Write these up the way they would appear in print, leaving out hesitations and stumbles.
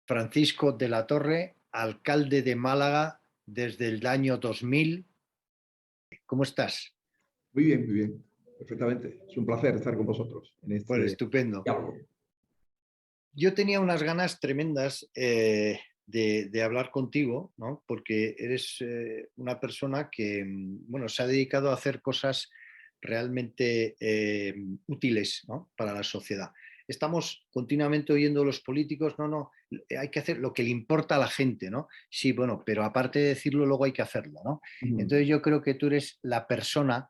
Francisco de la Torre, alcalde de Málaga desde el año 2000. ¿Cómo estás? Muy bien, perfectamente. Es un placer estar con vosotros en Pues este estupendo. diálogo. Yo tenía unas ganas tremendas de hablar contigo, ¿no? Porque eres una persona que bueno, se ha dedicado a hacer cosas realmente útiles, ¿no? Para la sociedad. Estamos continuamente oyendo a los políticos, no, hay que hacer lo que le importa a la gente, ¿no? Sí, bueno, pero aparte de decirlo, luego hay que hacerlo, ¿no? Entonces yo creo que tú eres la persona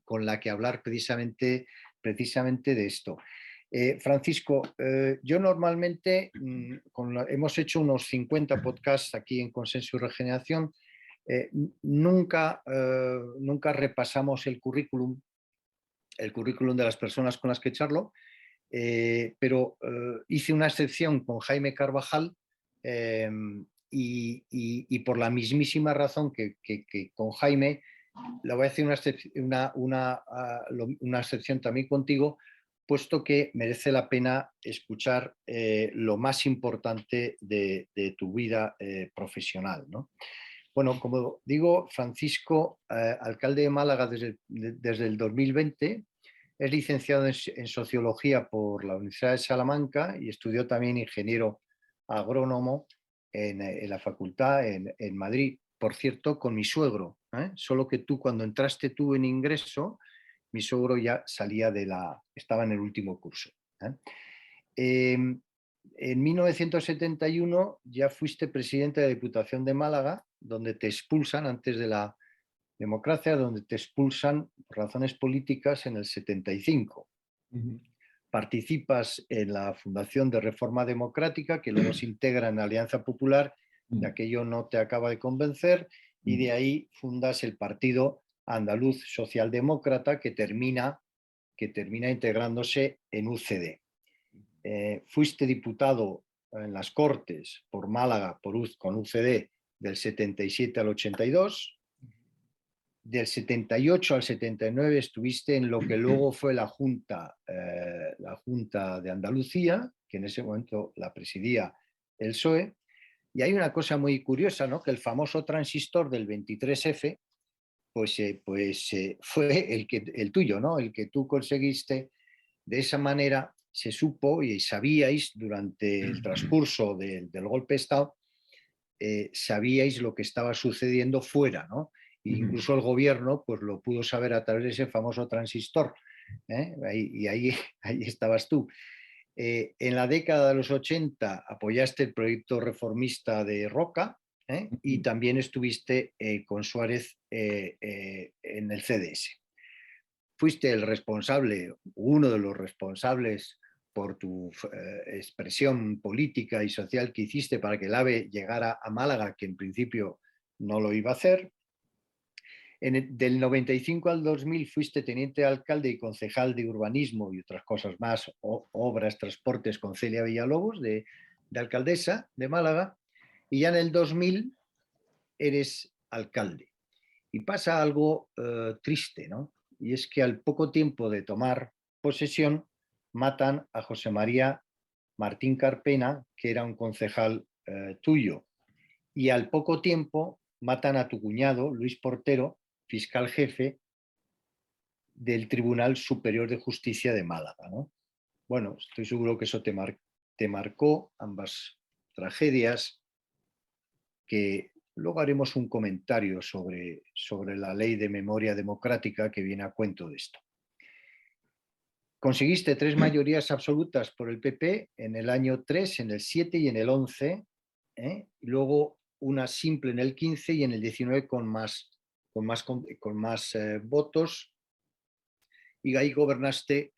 con la que hablar precisamente de esto. Francisco, yo normalmente hemos hecho unos 50 podcasts aquí en Consenso y Regeneración. Nunca repasamos el currículum de las personas con las que charlo, pero hice una excepción con Jaime Carvajal eh, y por la mismísima razón que con Jaime, le voy a hacer una excepción también contigo, puesto que merece la pena escuchar lo más importante de tu vida profesional, ¿no? Bueno, como digo, Francisco, alcalde de Málaga desde el 2020, es licenciado en Sociología por la Universidad de Salamanca y estudió también ingeniero agrónomo en la facultad en Madrid. Por cierto, con mi suegro, solo que cuando entraste tú en ingreso, mi suegro ya estaba en el último curso. ¿eh? En 1971 ya fuiste presidente de la Diputación de Málaga, donde te expulsan antes de la democracia, donde te expulsan por razones políticas en el 75. Participas en la Fundación de Reforma Democrática, que luego se integra en la Alianza Popular, y aquello no te acaba de convencer, y de ahí fundas el Partido Andaluz Socialdemócrata, que termina integrándose en UCD. Fuiste diputado en las Cortes por Málaga con UCD del 77 al 82. Del 78 al 79 estuviste en lo que luego fue la Junta de Andalucía, que en ese momento la presidía el PSOE. Y hay una cosa muy curiosa, ¿no? Que el famoso transistor del 23F fue el tuyo, ¿no? El que tú conseguiste. De esa manera se supo y sabíais durante el transcurso del golpe de Estado, sabíais lo que estaba sucediendo fuera, ¿no? E incluso el gobierno pues lo pudo saber a través de ese famoso transistor. Ahí estabas tú. En la década de los 80 apoyaste el proyecto reformista de Roca, y también estuviste con Suárez en el CDS. Fuiste uno de los responsables por tu expresión política y social que hiciste para que el AVE llegara a Málaga, que en principio no lo iba a hacer. Del 95 al 2000 fuiste teniente alcalde y concejal de urbanismo y otras cosas más, obras, transportes, con Celia Villalobos, de alcaldesa de Málaga, y ya en el 2000 eres alcalde. Y pasa algo triste, ¿no? Y es que al poco tiempo de tomar posesión matan a José María Martín Carpena, que era un concejal tuyo. Y al poco tiempo matan a tu cuñado, Luis Portero, fiscal jefe del Tribunal Superior de Justicia de Málaga, ¿no? Bueno, estoy seguro que eso te marcó, ambas tragedias, que luego haremos un comentario sobre la ley de memoria democrática que viene a cuento de esto. Conseguiste 3 mayorías absolutas por el PP en el año 3, en el 7 y en el 11, y luego una simple en el 15 y en el 19 con más votos, y ahí gobernaste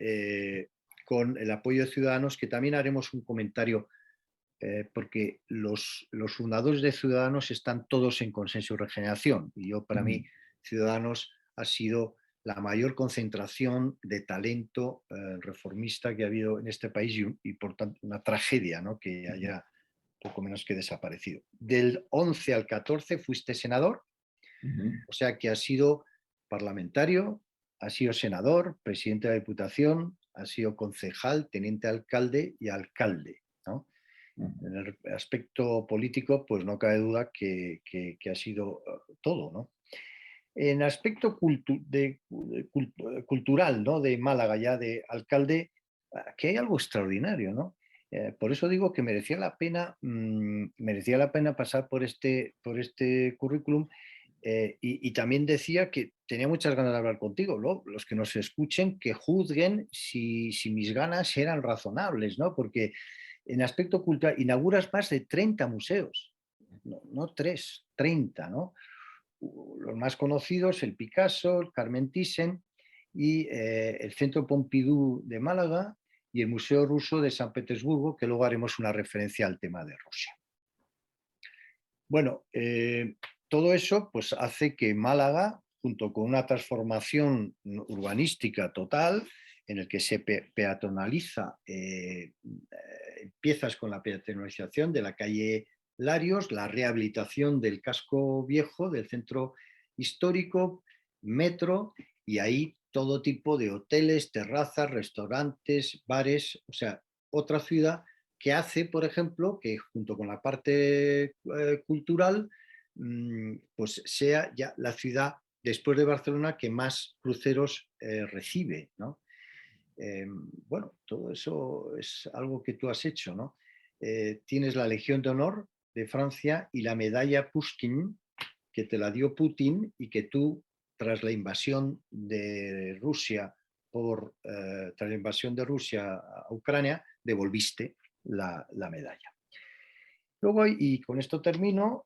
con el apoyo de Ciudadanos, que también haremos un comentario porque los fundadores de Ciudadanos están todos en Consenso y Regeneración, y para mí Ciudadanos ha sido la mayor concentración de talento reformista que ha habido en este país, y por tanto una tragedia, ¿no? Que haya poco menos que desaparecido. Del 11 al 14 fuiste senador, o sea que has sido parlamentario, has sido senador, presidente de la Diputación, has sido concejal, teniente alcalde y alcalde, ¿no? En el aspecto político, pues no cabe duda que ha sido todo, ¿no? En aspecto cultural, ¿no? De Málaga, ya de alcalde, aquí hay algo extraordinario, ¿no? Por eso digo que merecía la pena pasar por este currículum, y también decía que tenía muchas ganas de hablar contigo, ¿no? Los que nos escuchen, que juzguen si mis ganas eran razonables, ¿no? Porque en aspecto cultural inauguras más de 30 museos, no 3, 30, ¿no? Los más conocidos, el Picasso, el Carmen Thyssen y el Centro Pompidou de Málaga y el Museo Ruso de San Petersburgo, que luego haremos una referencia al tema de Rusia. Bueno, todo eso pues, hace que Málaga, junto con una transformación urbanística total, en el que se peatonaliza, empiezas con la peatonalización de la calle Larios, la rehabilitación del casco viejo, del centro histórico, metro, y ahí todo tipo de hoteles, terrazas, restaurantes, bares, o sea, otra ciudad que hace, por ejemplo, que junto con la parte cultural, pues sea ya la ciudad, después de Barcelona, que más cruceros recibe, ¿no? Bueno, todo eso es algo que tú has hecho, ¿no? Tienes la Legión de Honor de Francia y la medalla Pushkin, que te la dio Putin y que tú, tras la invasión de Rusia tras la invasión de Rusia a Ucrania, devolviste la medalla. Luego, y con esto termino,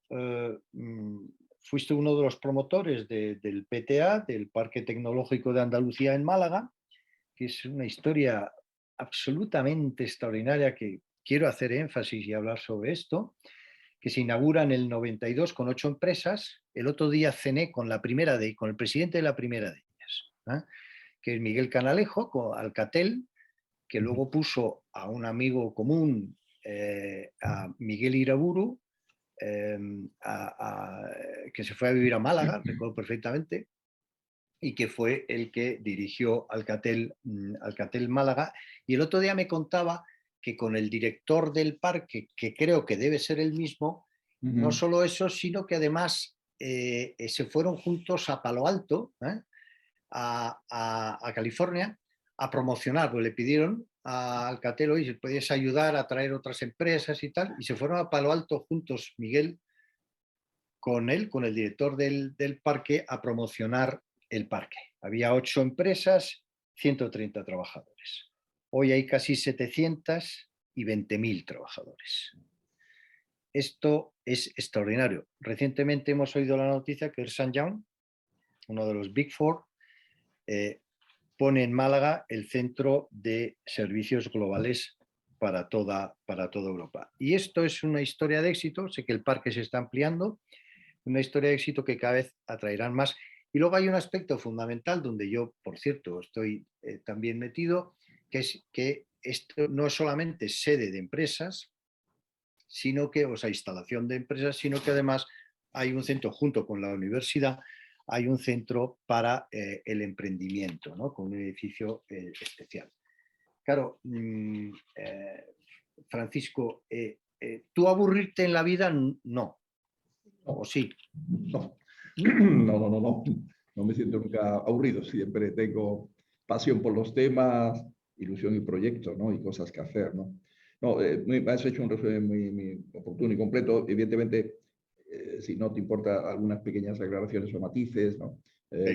fuiste uno de los promotores del PTA, del Parque Tecnológico de Andalucía en Málaga, que es una historia absolutamente extraordinaria que quiero hacer énfasis y hablar sobre esto, que se inaugura en el 92 con 8 empresas. El otro día cené con el presidente de la primera de ellas, que es Miguel Canalejo, Alcatel, que luego puso a un amigo común, a Miguel Iraburu, que se fue a vivir a Málaga, recuerdo perfectamente, y que fue el que dirigió Alcatel Málaga. Y el otro día me contaba que con el director del parque, que creo que debe ser el mismo, no solo eso, sino que además se fueron juntos a Palo Alto, a California, a promocionar, pues le pidieron a Alcatel, oye, si podías ayudar a traer otras empresas y tal, y se fueron a Palo Alto juntos, Miguel, con él, con el director del parque, a promocionar el parque. Había 8 empresas, 130 trabajadores. Hoy hay casi 700 y 20.000 trabajadores. Esto es extraordinario. Recientemente hemos oído la noticia que Ernst & Young, uno de los Big Four, pone en Málaga el centro de servicios globales para toda Europa. Y esto es una historia de éxito. Sé que el parque se está ampliando, una historia de éxito que cada vez atraerán más. Y luego hay un aspecto fundamental donde yo, por cierto, estoy también metido, que es que esto no es solamente sede de empresas, sino que, o sea, instalación de empresas, sino que además hay un centro junto con la universidad, hay un centro para el emprendimiento, ¿no? Con un edificio especial. Claro, Francisco, ¿tú aburrirte en la vida? No. ¿O sí? No. No. No me siento nunca aburrido. Siempre tengo pasión por los temas, ilusión y proyectos, ¿no? Y cosas que hacer, ¿no? No, has hecho un resumen muy oportuno y completo. Evidentemente, si no te importa algunas pequeñas aclaraciones o matices, ¿no?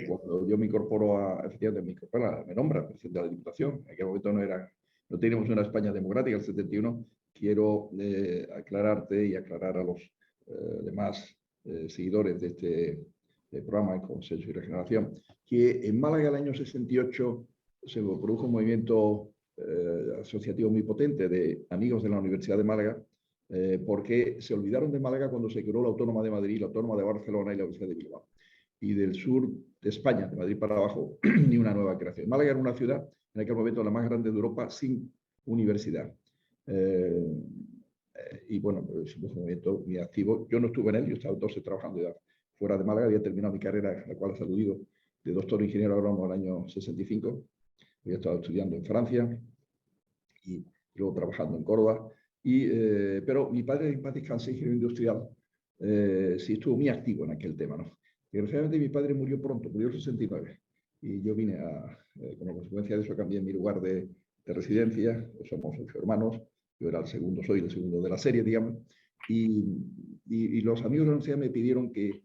Cuando yo me incorporo efectivamente me nombra presidente de la Diputación. En aquel momento no teníamos una España democrática, el 71. Quiero aclararte y aclarar a los demás seguidores de este programa de Consenso y Regeneración, que en Málaga el año 68 se produjo un movimiento asociativo muy potente de amigos de la Universidad de Málaga, porque se olvidaron de Málaga cuando se creó la Autónoma de Madrid, la Autónoma de Barcelona y la Universidad de Bilbao. Y del sur de España, de Madrid para abajo, ni una nueva creación. Málaga era una ciudad, en aquel momento la más grande de Europa, sin universidad. Y bueno, es un movimiento muy activo. Yo no estuve en él, yo estaba entonces trabajando ya fuera de Málaga, había terminado mi carrera, la cual he aludido, de doctor ingeniero agrónomo en el año 65. Había estado estudiando en Francia y luego trabajando en Córdoba. Pero mi padre, en paz descanse, ingeniero industrial, sí estuvo muy activo en aquel tema, ¿no? Desgraciadamente mi padre murió pronto, murió en 69. Y yo vine como consecuencia de eso, cambié mi lugar de residencia. Somos 8 hermanos, yo era el segundo, soy el segundo de la serie, digamos. Y los amigos de la universidad me pidieron que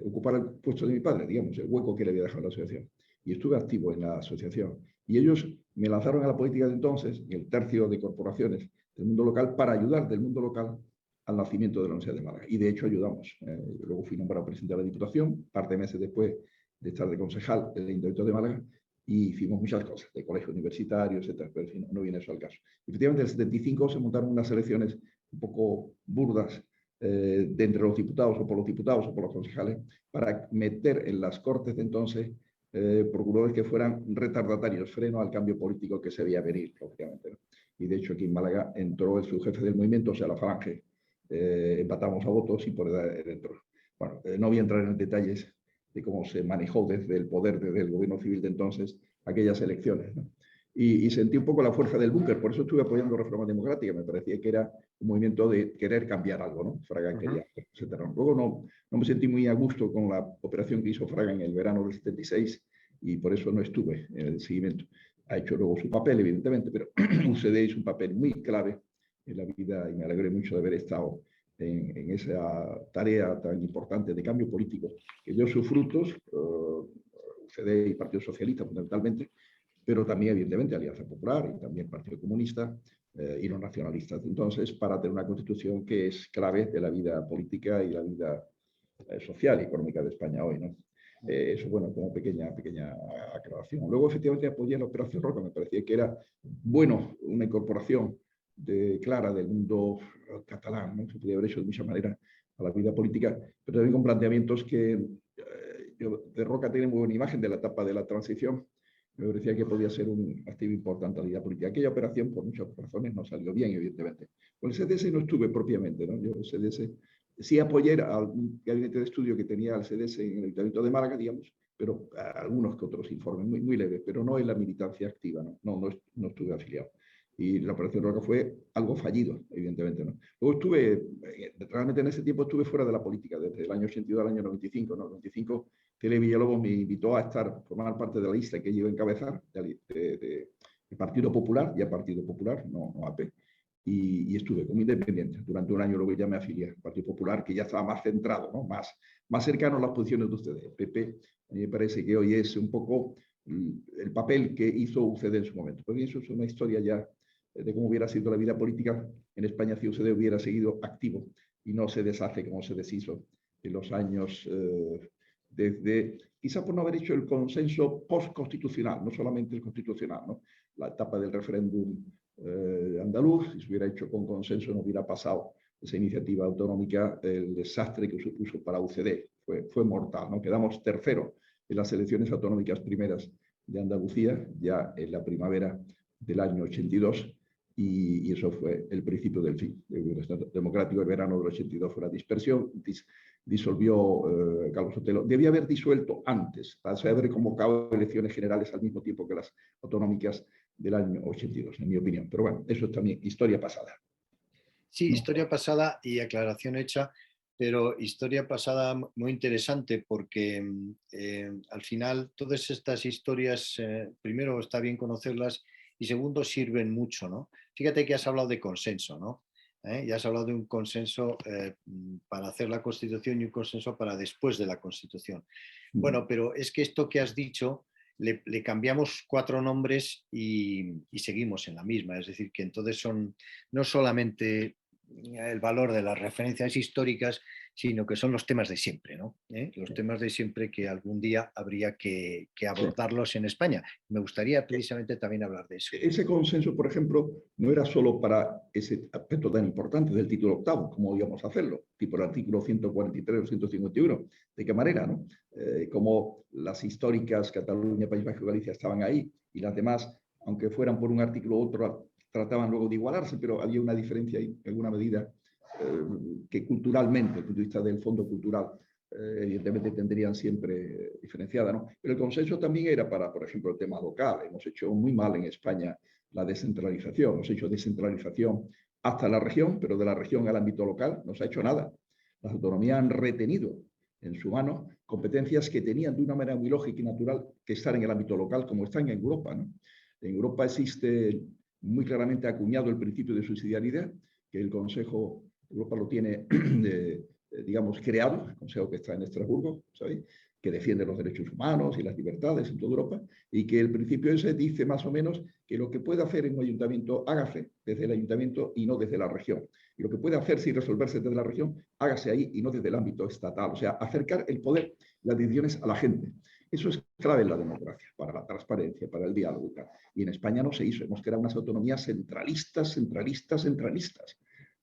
ocupara el puesto de mi padre, digamos, el hueco que le había dejado en la asociación. Y estuve activo en la asociación. Y ellos me lanzaron a la política de entonces, en el tercio de corporaciones del mundo local, para ayudar del mundo local al nacimiento de la Universidad de Málaga. Y de hecho ayudamos. Luego fui nombrado presidente de la Diputación, par de meses después de estar de concejal en el Ayuntamiento de Málaga, y hicimos muchas cosas, de colegio universitario, etcétera, pero en fin, no viene eso al caso. Efectivamente, en el 75 se montaron unas elecciones un poco burdas de entre los diputados o por los concejales, para meter en las Cortes de entonces procuradores que fueran retardatarios, freno al cambio político que se veía venir, lógicamente, ¿no? Y de hecho aquí en Málaga entró el subjefe del movimiento, o sea, la Falange, empatamos a votos y por edad entró. Bueno, no voy a entrar en detalles de cómo se manejó desde el poder, desde el gobierno civil de entonces, aquellas elecciones, ¿no? Y sentí un poco la fuerza del búnker, por eso estuve apoyando Reforma Democrática, me parecía que era un movimiento de querer cambiar algo, ¿no? Fraga quería, etcétera. Luego no me sentí muy a gusto con la operación que hizo Fraga en el verano del 76 y por eso no estuve en el seguimiento. Ha hecho luego su papel, evidentemente, pero UCD hizo un papel muy clave en la vida y me alegré mucho de haber estado en esa tarea tan importante de cambio político que dio sus frutos, UCD y Partido Socialista fundamentalmente, pero también, evidentemente, Alianza Popular y también Partido Comunista y los nacionalistas. Entonces, para tener una constitución que es clave de la vida política y la vida social y económica de España hoy, ¿no? Eso, bueno, como pequeña aclaración. Luego, efectivamente, apoyé la Operación Roca. Me parecía que era bueno una incorporación clara del mundo catalán, ¿no? Se podía haber hecho de muchas maneras a la vida política, pero también con planteamientos que de Roca tiene muy buena imagen de la etapa de la transición. Me parecía que podía ser un activo importante a la vida política. Aquella operación, por muchas razones, no salió bien, evidentemente. Con el CDS no estuve propiamente, ¿no? Yo el CDS sí apoyé al gabinete de estudio que tenía el CDS en el Ayuntamiento de Málaga, digamos, pero algunos que otros informes muy leves, pero no en la militancia activa, no estuve afiliado. Y la Operación Roca fue algo fallido, evidentemente, ¿no? Luego realmente en ese tiempo estuve fuera de la política, desde el año 82 al año 95, ¿no? 95, Tele Villalobos me invitó a formar parte de la lista que yo iba a encabezar, de Partido Popular, ya Partido Popular, no AP, y estuve como independiente. Durante un año luego ya me afilié al Partido Popular, que ya estaba más centrado, ¿no? más cercano a las posiciones de ustedes. PP, a mí me parece que hoy es un poco el papel que hizo UCD en su momento. Pero eso es una historia ya de cómo hubiera sido la vida política en España si UCD hubiera seguido activo y no se deshace como se deshizo en los años quizá por no haber hecho el consenso post-constitucional, no solamente el constitucional, ¿no? La etapa del referéndum andaluz, si se hubiera hecho con consenso no hubiera pasado esa iniciativa autonómica, el desastre que supuso para UCD fue mortal, ¿no? Quedamos tercero en las elecciones autonómicas primeras de Andalucía, ya en la primavera del año 82, y eso fue el principio del fin del Estado democrático. El verano del 82 fue la dispersión, disolvió Carlos Sotelo. Debía haber disuelto antes, para haber convocado elecciones generales al mismo tiempo que las autonómicas del año 82, en mi opinión. Pero bueno, eso es también historia pasada. Sí, historia pasada y aclaración hecha, pero historia pasada muy interesante porque al final todas estas historias, primero está bien conocerlas y segundo sirven mucho, ¿no? Fíjate que has hablado de consenso, ¿no? Ya has hablado de un consenso para hacer la Constitución y un consenso para después de la Constitución. Bueno, pero es que esto que has dicho le cambiamos 4 nombres y seguimos en la misma, es decir, que entonces son no solamente el valor de las referencias históricas, sino que son los temas de siempre, ¿no? Los temas de siempre que algún día habría que abordarlos en España. Me gustaría precisamente también hablar de eso. Ese consenso, por ejemplo, no era solo para ese aspecto tan importante del título octavo, como íbamos a hacerlo, tipo el artículo 143 o 151. ¿De qué manera, no? Como las históricas Cataluña, País Vasco y Galicia estaban ahí y las demás, aunque fueran por un artículo u otro, trataban luego de igualarse, pero había una diferencia en alguna medida que culturalmente, desde el punto de vista del fondo cultural, evidentemente tendrían siempre diferenciada, ¿no? Pero el consenso también era para, por ejemplo, el tema local. Hemos hecho muy mal en España la descentralización. Hemos hecho descentralización hasta la región, pero de la región al ámbito local no se ha hecho nada. Las autonomías han retenido en su mano competencias que tenían de una manera muy lógica y natural que estar en el ámbito local, como están en Europa, ¿no? En Europa existe muy claramente acuñado el principio de subsidiariedad, que el Consejo de Europa lo tiene, digamos, creado, el Consejo que está en Estrasburgo, ¿sabéis?, que defiende los derechos humanos y las libertades en toda Europa, y que el principio ese dice más o menos que lo que puede hacer en un ayuntamiento, hágase desde el ayuntamiento y no desde la región. Y lo que puede hacerse y resolverse desde la región, hágase ahí y no desde el ámbito estatal. O sea, acercar el poder, las decisiones a la gente. Eso es clave en la democracia, para la transparencia, para el diálogo. Y en España no se hizo. Hemos creado unas autonomías centralistas,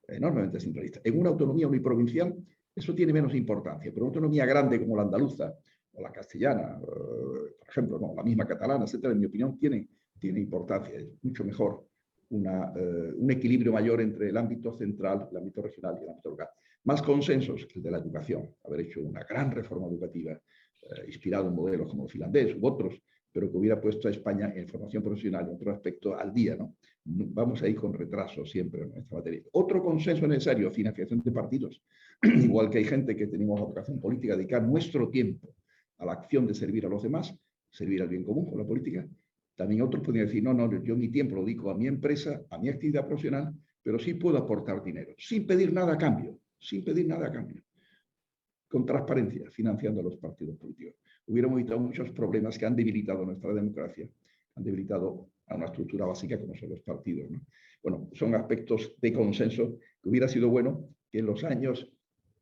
enormemente centralistas. En una autonomía uniprovincial, eso tiene menos importancia, pero una autonomía grande como la andaluza o la castellana, por ejemplo, no, la misma catalana, etcétera, en mi opinión, tiene importancia. Es mucho mejor un equilibrio mayor entre el ámbito central, el ámbito regional y el ámbito local. Más consensos que el de la educación. Haber hecho una gran reforma educativa inspirado en modelos como el finlandés u otros, pero que hubiera puesto a España en formación profesional y otro aspecto al día, ¿no? Vamos a ir con retraso siempre en esta materia. Otro consenso necesario, financiación de partidos. Igual que hay gente que tenemos la vocación política, dedicar nuestro tiempo a la acción de servir a los demás, servir al bien común con la política. También otros podrían decir, no, yo mi tiempo lo dedico a mi empresa, a mi actividad profesional, pero sí puedo aportar dinero, sin pedir nada a cambio, con transparencia, financiando a los partidos políticos. Hubiéramos evitado muchos problemas que han debilitado nuestra democracia, han debilitado a una estructura básica como son los partidos, ¿no? Bueno, son aspectos de consenso que hubiera sido bueno que en los años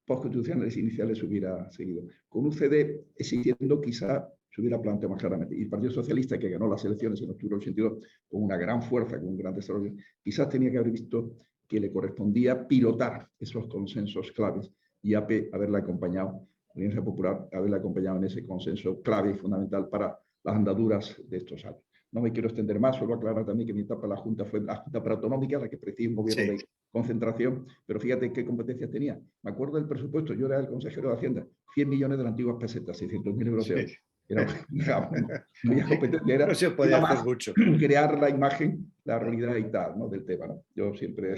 postconstitucionales iniciales hubiera seguido. Con UCD existiendo quizá se hubiera planteado más claramente. Y el Partido Socialista, que ganó las elecciones en octubre del 82 con una gran fuerza, con un gran desarrollo, quizás tenía que haber visto que le correspondía pilotar esos consensos claves y haberla acompañado, la Alianza Popular, haberla acompañado en ese consenso clave y fundamental para las andaduras de estos años. No me quiero extender más, solo aclarar también que mi etapa en la Junta fue la Junta Preautonómica, la que presidía un gobierno de concentración, pero fíjate qué competencias tenía. Me acuerdo del presupuesto, yo era el consejero de Hacienda, 100 millones de las antiguas pesetas, 600.000 euros de euros. Era, no había competencia, era, no se puede era hacer más mucho. crear la imagen, la realidad y tal, ¿no?, del tema, ¿no? Yo siempre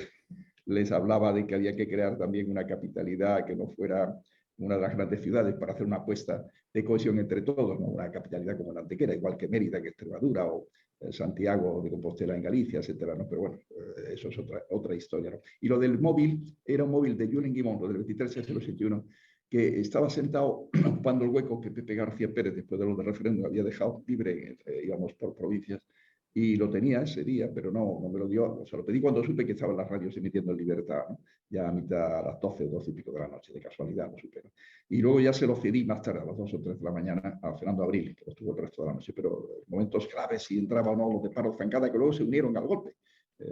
les hablaba de que había que crear también una capitalidad que no fuera una de las grandes ciudades para hacer una apuesta de cohesión entre todos, ¿no? Una capitalidad como la Antequera, igual que Mérida, que Extremadura, o Santiago de Compostela en Galicia, etcétera, ¿no? Pero bueno, eso es otra historia, ¿no? Y lo del móvil, era un móvil de Julen Guimond, del 23/081, que estaba sentado ocupando el hueco que Pepe García Pérez, después de lo del referéndum, había dejado libre, digamos, por provincias, y lo tenía ese día, pero no me lo dio. O sea, lo pedí cuando supe que estaban las radios emitiendo en libertad, ¿no? Ya a las 12 y pico de la noche, de casualidad, no supe, ¿no? Y luego ya se lo cedí más tarde, a las 2 o 3 de la mañana, a Fernando Abril, que lo estuvo el resto de la noche, pero momentos claves, si entraba o no los de Paro Zancada, que luego se unieron al golpe.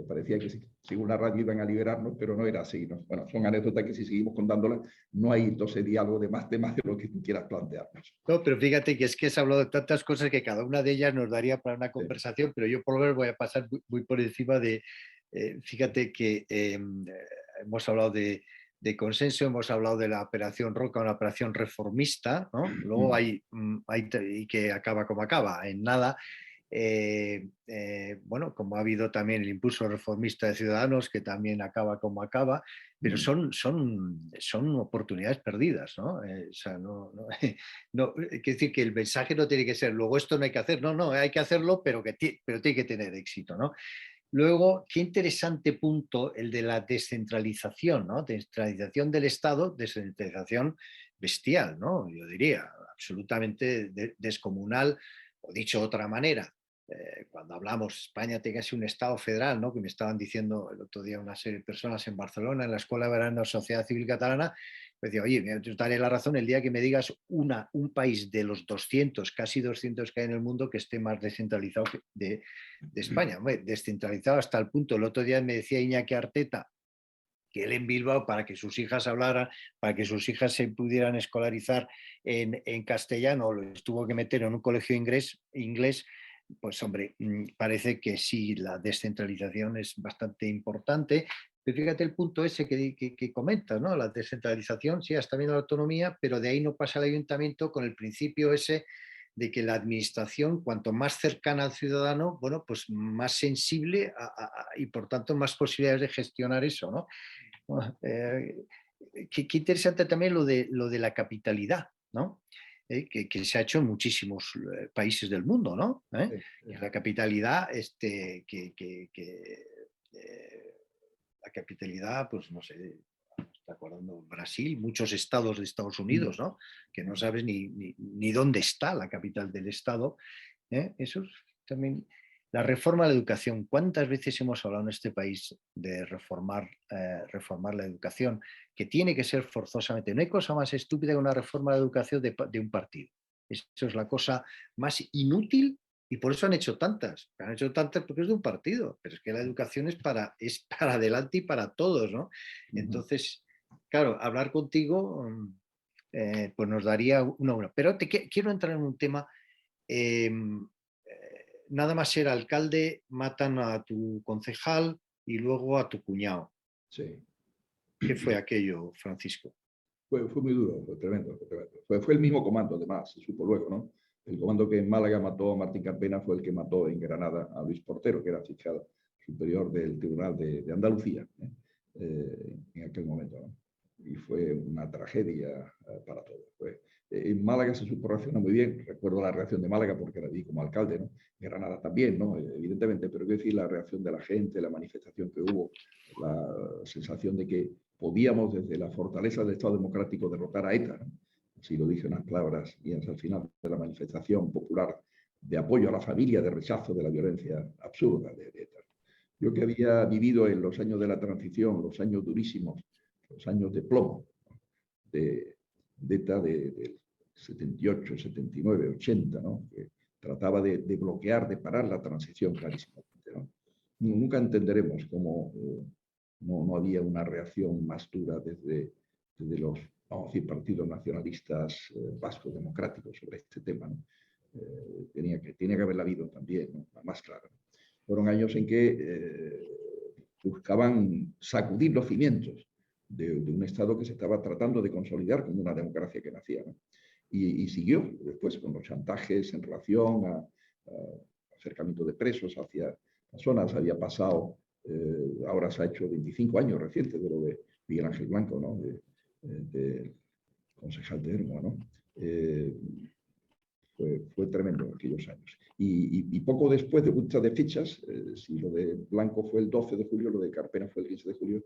Parecía que sí, según la radio iban a liberarnos, pero no era así, ¿no? Bueno, son anécdotas que si seguimos contándolas, no hay entonces diálogo de más de lo que tú quieras plantearnos. No, pero fíjate que es que se ha hablado de tantas cosas que cada una de ellas nos daría para una conversación, pero yo por lo menos voy a pasar muy por encima de, fíjate que hemos hablado de consenso, hemos hablado de la operación Roca, una operación reformista, ¿no? Luego hay y que acaba como acaba, en nada. Bueno, como ha habido también el impulso reformista de Ciudadanos, que también acaba como acaba, pero son oportunidades perdidas, ¿no? O sea, quiere decir que el mensaje no tiene que ser, luego esto no hay que hacer, no, hay que hacerlo, pero tiene que tener éxito, ¿no? Luego, qué interesante punto el de la descentralización, ¿no? Descentralización del Estado, descentralización bestial, ¿no? Yo diría, absolutamente descomunal, o dicho de otra manera, cuando hablamos España tiene que ser un Estado federal, ¿no? Que me estaban diciendo el otro día una serie de personas en Barcelona, en la Escuela de Verano de Sociedad Civil Catalana, me decía, oye, yo te daré la razón el día que me digas un país de los 200, casi 200 que hay en el mundo que esté más descentralizado de España. Hombre, descentralizado hasta el punto, el otro día me decía Iñaki Arteta, que él en Bilbao, para que sus hijas hablaran, para que sus hijas se pudieran escolarizar en castellano, les tuvo que meter en un colegio inglés. Pues hombre, parece que sí, la descentralización es bastante importante. Pero fíjate el punto ese que comentas, ¿no? La descentralización, sí, hasta bien la autonomía, pero de ahí no pasa el ayuntamiento con el principio ese de que la administración, cuanto más cercana al ciudadano, bueno, pues más sensible y por tanto más posibilidades de gestionar eso, ¿no? Qué interesante también lo de la capitalidad, ¿no? Que se ha hecho en muchísimos países del mundo, ¿no? Sí, sí. La capitalidad, la capitalidad, pues no sé, está acordando Brasil, muchos estados de Estados Unidos, ¿no? Que no sabes ni dónde está la capital del estado. Eso es también la reforma de la educación. ¿Cuántas veces hemos hablado en este país de reformar la educación? Que tiene que ser forzosamente. No hay cosa más estúpida que una reforma de la educación de un partido. Eso es la cosa más inútil y por eso han hecho tantas. Han hecho tantas porque es de un partido, pero es que la educación es para adelante y para todos, ¿no? Entonces, claro, hablar contigo pues nos daría una hora. Pero quiero entrar en un tema. Nada más ser alcalde, matan a tu concejal y luego a tu cuñado. Sí. ¿Qué fue aquello, Francisco? Fue muy duro, fue tremendo, fue tremendo. Fue el mismo comando, además, se supo luego, ¿no? El comando que en Málaga mató a Martín Carpena fue el que mató en Granada a Luis Portero, que era fiscal superior del Tribunal de Andalucía, en aquel momento, ¿no? Y fue una tragedia para todos. En Málaga se supo reaccionar muy bien. Recuerdo la reacción de Málaga porque la vi como alcalde, ¿no? Granada también, ¿no? Evidentemente, pero quiero decir la reacción de la gente, la manifestación que hubo, la sensación de que podíamos desde la fortaleza del Estado Democrático derrotar a ETA, ¿no? Así lo dije en las palabras y al final de la manifestación popular de apoyo a la familia, de rechazo de la violencia absurda de ETA. Yo que había vivido en los años de la transición, los años durísimos, los años de plomo de ETA del 78, 79, 80, ¿no? Que trataba de bloquear, de parar la transición clarísimamente, ¿no? Nunca entenderemos cómo no había una reacción más dura desde los, vamos a decir, partidos nacionalistas vascos democráticos sobre este tema, ¿no? Tenía que haberla habido también, ¿no? Más clara. Fueron años en que buscaban sacudir los cimientos de un Estado que se estaba tratando de consolidar como una democracia que nacía, ¿no? Y siguió después con los chantajes en relación a acercamiento de presos hacia personas. Había pasado, ahora se ha hecho 25 años recientes de lo de Miguel Ángel Blanco, ¿no? De concejal de Ermua, ¿no? Fue tremendo aquellos años. Y poco después de muchas de fichas, si lo de Blanco fue el 12 de julio, lo de Carpena fue el 15 de julio,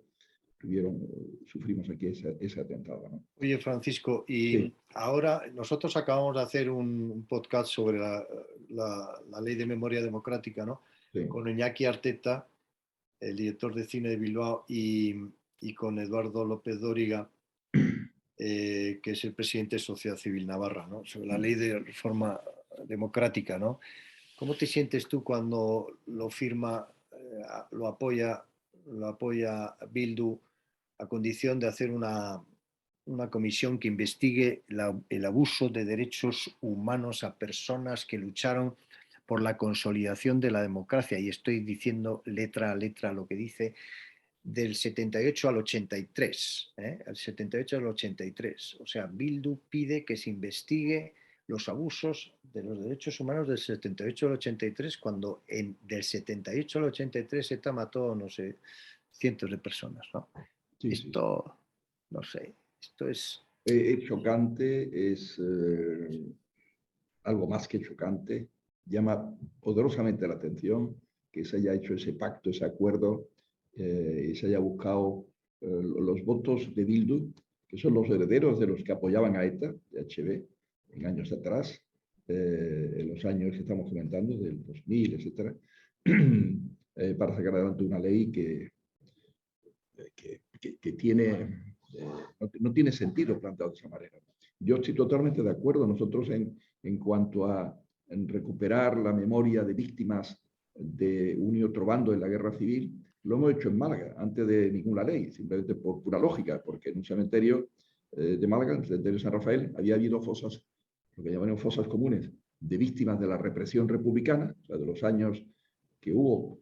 sufrimos aquí ese atentado, ¿no? Oye, Francisco, y Sí. ahora nosotros acabamos de hacer un podcast sobre la ley de memoria democrática, ¿no? Sí. Con Iñaki Arteta, el director de cine de Bilbao, y con Eduardo López Dóriga, que es el presidente de Sociedad Civil Navarra, ¿no? Sobre la ley de reforma democrática, ¿no? ¿Cómo te sientes tú cuando lo firma, lo apoya Bildu a condición de hacer una comisión que investigue el abuso de derechos humanos a personas que lucharon por la consolidación de la democracia? Y estoy diciendo letra a letra lo que dice del 78 al 83, el 78 al 83. O sea, Bildu pide que se investigue los abusos de los derechos humanos del 78 al 83, cuando del 78 al 83 ETA mató, no sé, cientos de personas, ¿no? Sí, sí. Esto, no sé, esto es... Es chocante, es algo más que chocante. Llama poderosamente la atención que se haya hecho ese pacto, ese acuerdo, y se haya buscado los votos de Bildu, que son los herederos de los que apoyaban a ETA, de HB, en años atrás, en los años que estamos comentando, del 2000, etc., para sacar adelante una ley que tiene, no tiene sentido planteado de esa manera. Yo estoy totalmente de acuerdo. Nosotros en cuanto a recuperar la memoria de víctimas de un y otro bando en la guerra civil, lo hemos hecho en Málaga, antes de ninguna ley, simplemente por pura lógica, porque en un cementerio de Málaga, en el cementerio de San Rafael, había habido fosas, lo que llamaban fosas comunes, de víctimas de la represión republicana, o sea, de los años que hubo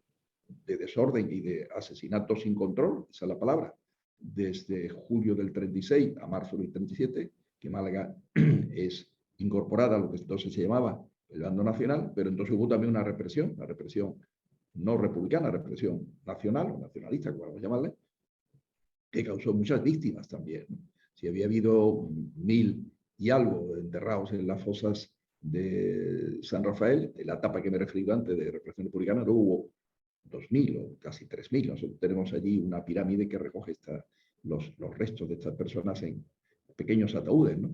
de desorden y de asesinatos sin control, esa es la palabra, desde julio del 36 a marzo del 37, que Málaga es incorporada a lo que entonces se llamaba el bando nacional, pero entonces hubo también una represión no republicana, represión nacional o nacionalista, como vamos a llamarle, que causó muchas víctimas también, ¿no? Si había habido 1000 y algo enterrados en las fosas de San Rafael, en la etapa que me he referido antes de represión republicana, luego hubo 2000 o casi 3000. Nosotros tenemos allí una pirámide que recoge los restos de estas personas en pequeños ataúdes, ¿no?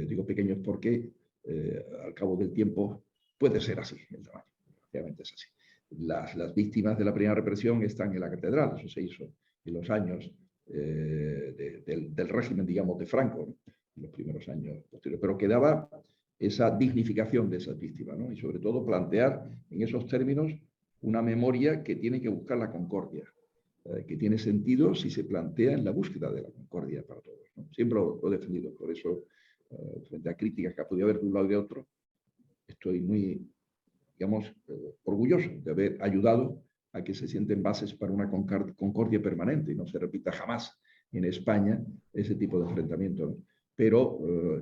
Digo pequeños porque al cabo del tiempo puede ser así el tamaño, obviamente es así. Las víctimas de la primera represión están en la catedral, eso se hizo en los años del régimen, digamos, de Franco, ¿no? En los primeros años posteriores, pero quedaba esa dignificación de esas víctimas, ¿no? Y sobre todo plantear en esos términos una memoria que tiene que buscar la concordia, que tiene sentido si se plantea en la búsqueda de la concordia para todos, ¿no? Siempre lo he defendido, por eso, frente a críticas que ha podido haber de un lado y de otro, estoy muy, digamos, orgulloso de haber ayudado a que se sienten bases para una concordia permanente y no se repita jamás en España ese tipo de enfrentamiento, ¿no? Pero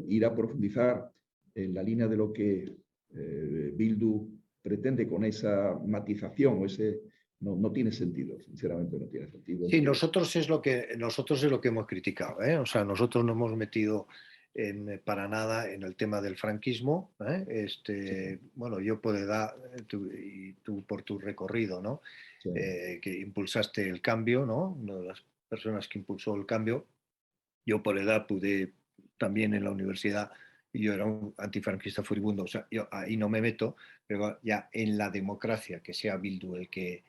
ir a profundizar en la línea de lo que Bildu pretende con esa matización o ese no tiene sentido, sinceramente no tiene sentido. Sí, nosotros es lo que hemos criticado, ¿eh? O sea, nosotros no hemos metido para nada en el tema del franquismo, ¿eh? Sí, Bueno, yo por edad y tú por tu recorrido, ¿no? sí, Que impulsaste el cambio, ¿no? Una de las personas que impulsó el cambio. Yo por edad pude también en la universidad, y yo era un antifranquista furibundo, o sea, yo ahí no me meto, pero ya en la democracia, que sea Bildu el que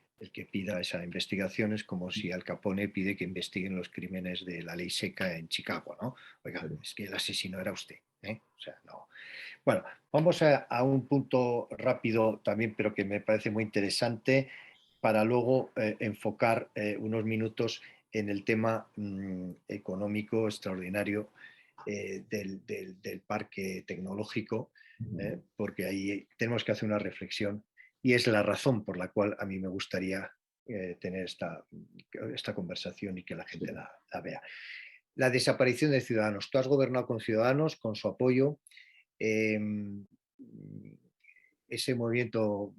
pida esa investigación, es como si Al Capone pide que investiguen los crímenes de la ley seca en Chicago, ¿no? Oiga, claro. es que el asesino era usted, ¿eh? O sea, no. Bueno, vamos a un punto rápido también, pero que me parece muy interesante para luego enfocar unos minutos en el tema económico extraordinario del parque tecnológico, porque ahí tenemos que hacer una reflexión y es la razón por la cual a mí me gustaría tener esta conversación y que la gente Sí. la vea. La desaparición de Ciudadanos. Tú has gobernado con Ciudadanos, con su apoyo. eh, Ese movimiento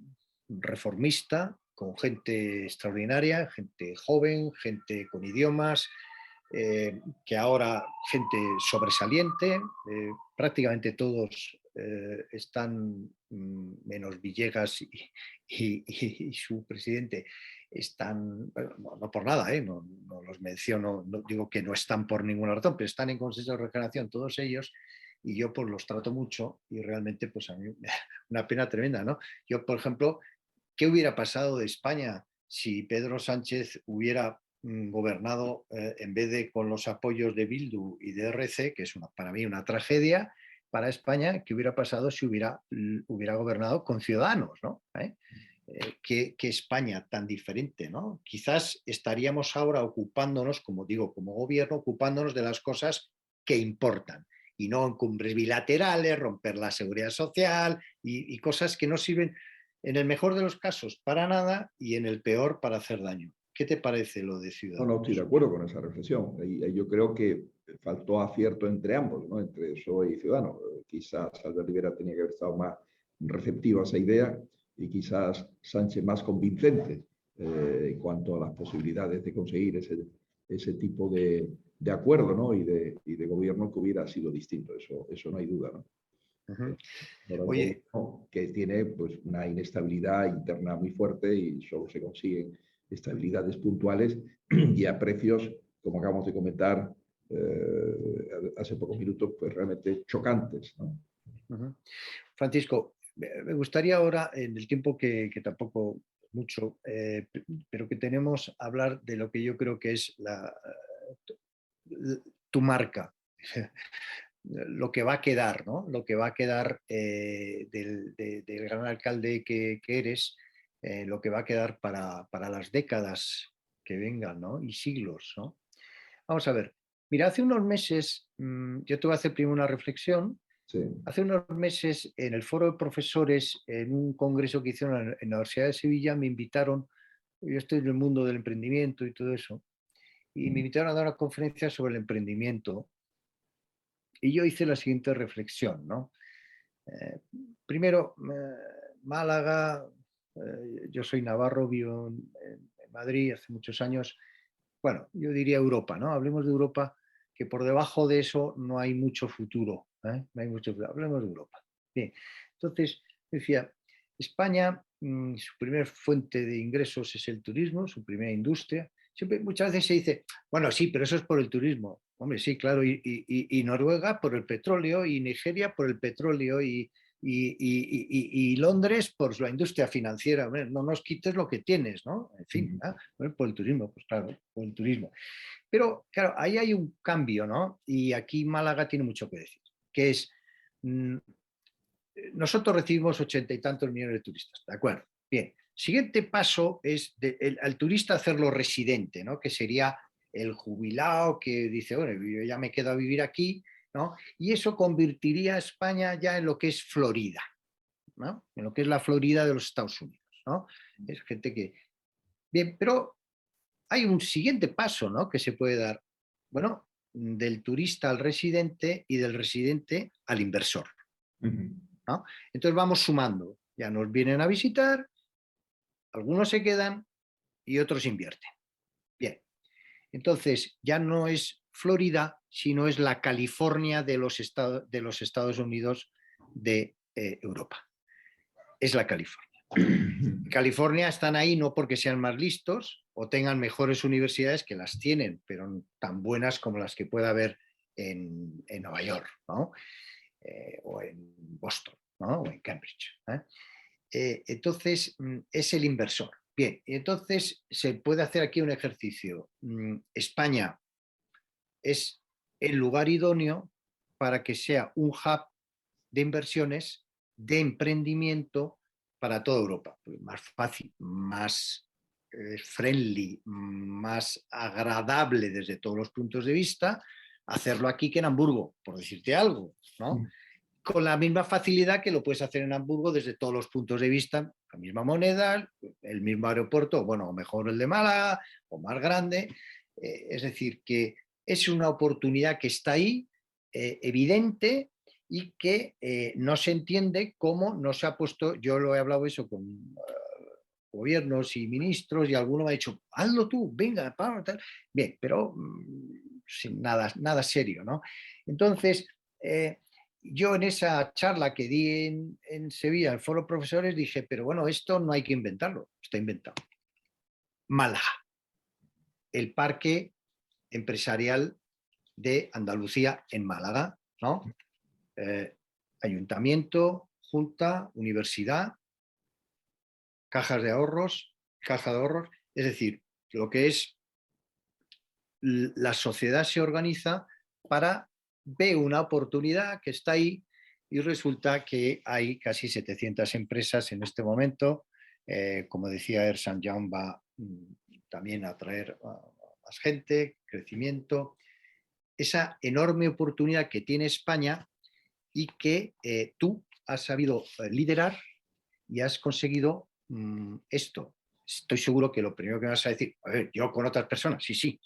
reformista con gente extraordinaria, gente joven, gente con idiomas, que ahora gente sobresaliente, prácticamente todos están, menos Villegas y su presidente, están, bueno, no por nada, no los menciono, no digo que no están por ninguna razón, pero están en consenso de regeneración todos ellos, y yo pues los trato mucho y realmente pues a mí me da una pena tremenda, ¿no? Yo, por ejemplo, ¿qué hubiera pasado de España si Pedro Sánchez hubiera gobernado en vez de con los apoyos de Bildu y de RC, que es para mí una tragedia para España? ¿Qué hubiera pasado si hubiera gobernado con Ciudadanos, ¿no? ¿Qué España tan diferente, ¿no? Quizás estaríamos ahora ocupándonos, como digo, como gobierno, ocupándonos de las cosas que importan y no en cumbres bilaterales, romper la seguridad social y cosas que no sirven en el mejor de los casos para nada y en el peor para hacer daño. ¿Qué te parece lo de No, no estoy de Ciudadanos? acuerdo con esa reflexión. Ahí yo creo que faltó acierto entre ambos, ¿no? Entre PSOE y Ciudadanos. Quizás Albert Rivera tenía que haber estado más receptivo a esa idea y quizás Sánchez más convincente en cuanto a las posibilidades de conseguir ese tipo de acuerdo, ¿no? Y de gobierno que hubiera sido distinto. Eso no hay duda, ¿no? Uh-huh. Ahora un Oye, gobierno que tiene pues, una inestabilidad interna muy fuerte y solo se consiguen estabilidades puntuales y a precios, como acabamos de comentar hace pocos minutos, pues realmente chocantes, ¿no? uh-huh. Francisco, me gustaría ahora, en el tiempo que tampoco mucho, pero que tenemos, hablar de lo que yo creo que es tu marca, lo que va a quedar, ¿no? Lo que va a quedar del gran alcalde que eres, lo que va a quedar para las décadas que vengan, ¿no? Y siglos, ¿no? Vamos a ver. Mira, hace unos meses, yo te voy a hacer primero una reflexión. Sí. Hace unos meses, en el foro de profesores, en un congreso que hicieron en la Universidad de Sevilla, me invitaron, yo estoy en el mundo del emprendimiento y todo eso, y me invitaron a dar una conferencia sobre el emprendimiento. Y yo hice la siguiente reflexión, ¿no? Primero, Málaga, yo soy navarro, vivo en Madrid hace muchos años. Bueno, yo diría Europa, ¿no? Hablemos de Europa, que por debajo de eso no hay mucho futuro, ¿eh? No hay mucho futuro. Hablemos de Europa. Bien, entonces, decía, España, su primer fuente de ingresos es el turismo, su primera industria. Siempre, muchas veces se dice, bueno, sí, pero eso es por el turismo. Hombre, sí, claro, y Noruega por el petróleo, y Nigeria por el petróleo, y Londres por la industria financiera. Hombre, no nos quites lo que tienes, ¿no? En fin, ¿eh? Bueno, por el turismo, pues claro, por el turismo. Pero claro, ahí hay un cambio, ¿no? Y aquí Málaga tiene mucho que decir, que es, nosotros recibimos 80 y tantos millones de turistas, ¿de acuerdo? Bien, siguiente paso es al turista hacerlo residente, ¿no? Que sería el jubilado que dice, bueno, yo ya me quedo a vivir aquí, ¿no? Y eso convertiría a España ya en lo que es Florida, ¿no? En lo que es la Florida de los Estados Unidos, ¿no? Es gente que... Bien, pero hay un siguiente paso, ¿no? Que se puede dar, bueno, del turista al residente y del residente al inversor, ¿no? Entonces vamos sumando, ya nos vienen a visitar, algunos se quedan y otros invierten. Bien, entonces ya no es Florida, sino es la California de los Estados Unidos de Europa. Es la California. California están ahí no porque sean más listos o tengan mejores universidades, que las tienen, pero tan buenas como las que pueda haber en Nueva York, ¿no? O en Boston, ¿no? O en Cambridge. Entonces, es el inversor. Bien, entonces se puede hacer aquí un ejercicio. España es el lugar idóneo para que sea un hub de inversiones, de emprendimiento para toda Europa. Más fácil, más friendly, más agradable desde todos los puntos de vista hacerlo aquí que en Hamburgo, por decirte algo, ¿no? Con la misma facilidad que lo puedes hacer en Hamburgo desde todos los puntos de vista, la misma moneda, el mismo aeropuerto, bueno, o mejor el de Málaga, o más grande. Es decir, que es una oportunidad que está ahí, evidente, y que no se entiende cómo no se ha puesto. Yo lo he hablado eso con gobiernos y ministros, y alguno me ha dicho, hazlo tú, venga, tal. Bien, pero sin nada serio, ¿no? Entonces, yo en esa charla que di en Sevilla, en el Foro de Profesores, dije, pero bueno, esto no hay que inventarlo, está inventado. Málaga, el parque empresarial de Andalucía en Málaga, ¿no? Ayuntamiento, junta, universidad, caja de ahorros, es decir, lo que es la sociedad se organiza para ver una oportunidad que está ahí, y resulta que hay casi 700 empresas en este momento. Como decía Ersan Young, va también a atraer a más gente, crecimiento. Esa enorme oportunidad que tiene España y que tú has sabido liderar y has conseguido esto. Estoy seguro que lo primero que vas a decir, a ver, yo con otras personas, sí,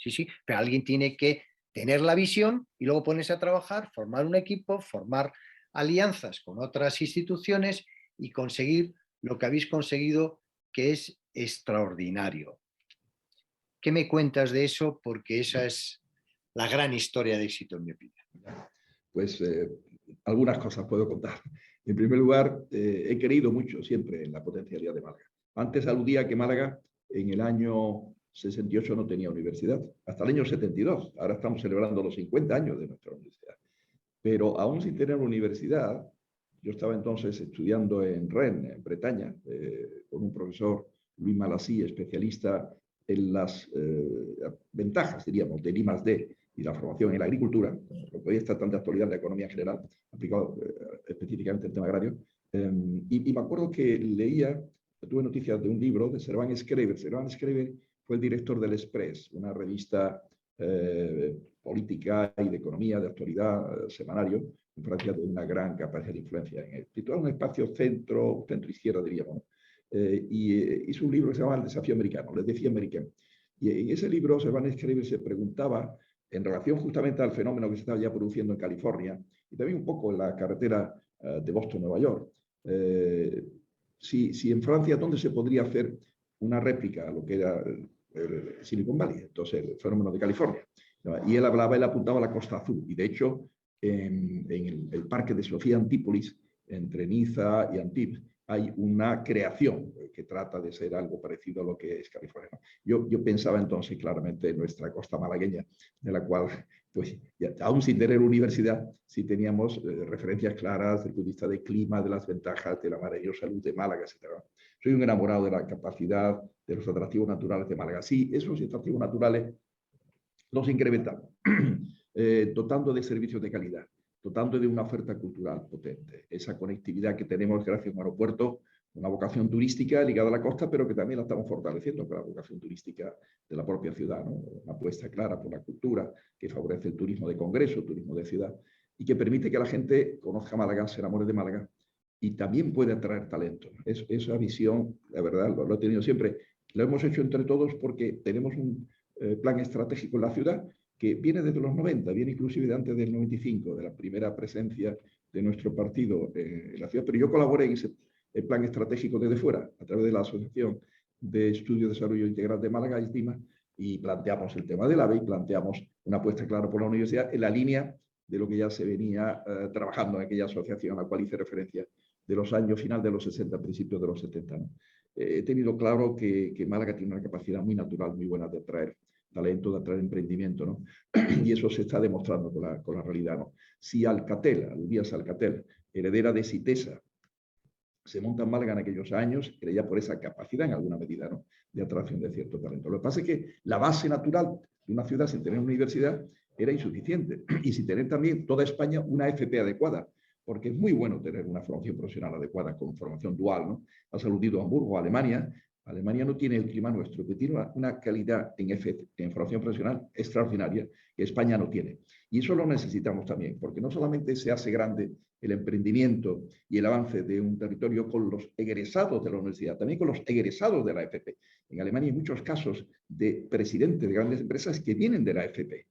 pero alguien tiene que tener la visión y luego ponerse a trabajar, formar un equipo, formar alianzas con otras instituciones y conseguir lo que habéis conseguido, que es extraordinario. ¿Qué me cuentas de eso? Porque esa es la gran historia de éxito, en mi opinión. Pues algunas cosas puedo contar. En primer lugar, he creído mucho siempre en la potencialidad de Málaga. Antes aludía que Málaga en el año 68 no tenía universidad, hasta el año 72. Ahora estamos celebrando los 50 años de nuestra universidad. Pero aún sin tener universidad, yo estaba entonces estudiando en Rennes, en Bretaña, con un profesor, Luis Malasí, especialista en las ventajas, diríamos, del I+D y la formación en la agricultura, lo que hoy está tan de actualidad en la economía general, aplicado específicamente al tema agrario. Y me acuerdo que leía, tuve noticias de un libro de Servan Schreiber. Servan Schreiber fue el director del Express, una revista política y de economía, de actualidad, semanario, en Francia, de una gran capacidad de influencia en el situado un espacio centro-izquierda, diríamos. Y hizo un libro que se llama El desafío americano, El défi américain. Y en ese libro Servan Schreiber se preguntaba en relación justamente al fenómeno que se estaba ya produciendo en California y también un poco en la carretera de Boston-Nueva York. Si en Francia, ¿dónde se podría hacer una réplica a lo que era el Silicon Valley, entonces el fenómeno de California? Y él apuntaba a la Costa Azul. Y de hecho, en el parque de Sofía Antípolis, entre Niza y Antibes, hay una creación que trata de ser algo parecido a lo que es California. Yo pensaba entonces claramente en nuestra costa malagueña, de la cual, pues, ya, aún sin tener universidad, sí teníamos referencias claras desde el punto de vista del clima, de las ventajas de la maravillosa luz de Málaga, etc. Soy un enamorado de la capacidad de los atractivos naturales de Málaga. Sí, esos atractivos naturales los incrementamos, dotando de servicios de calidad, dotando de una oferta cultural potente. Esa conectividad que tenemos gracias a un aeropuerto, una vocación turística ligada a la costa, pero que también la estamos fortaleciendo con la vocación turística de la propia ciudad, ¿no? Una apuesta clara por la cultura que favorece el turismo de congreso, turismo de ciudad, y que permite que la gente conozca Málaga, se enamore de Málaga y también puede atraer talento. Esa visión, la verdad, lo he tenido siempre. Lo hemos hecho entre todos porque tenemos un plan estratégico en la ciudad que viene desde los 90, viene inclusive de antes del 95, de la primera presencia de nuestro partido en la ciudad, pero yo colaboré en ese plan estratégico desde fuera, a través de la Asociación de Estudio de Desarrollo Integral de Málaga, ISDIMA, y planteamos el tema del AVE y planteamos una apuesta clara por la universidad en la línea de lo que ya se venía trabajando en aquella asociación a la cual hice referencia de los años final de los 60, principios de los 70. ¿No? He tenido claro que Málaga tiene una capacidad muy natural, muy buena de atraer talento, de atraer emprendimiento, ¿no? Y eso se está demostrando con la realidad, ¿no? Si Alcatel, aludías a Alcatel, heredera de Sitesa, se monta en Málaga en aquellos años, creía por esa capacidad en alguna medida, ¿no?, de atracción de cierto talento. Lo que pasa es que la base natural de una ciudad sin tener una universidad era insuficiente y sin tener también toda España una FP adecuada, porque es muy bueno tener una formación profesional adecuada con formación dual, ¿no? Has aludido a Hamburgo, a Alemania. Alemania no tiene el clima nuestro, que tiene una calidad en formación profesional extraordinaria que España no tiene. Y eso lo necesitamos también, porque no solamente se hace grande el emprendimiento y el avance de un territorio con los egresados de la universidad, también con los egresados de la FP. En Alemania hay muchos casos de presidentes de grandes empresas que vienen de la FP.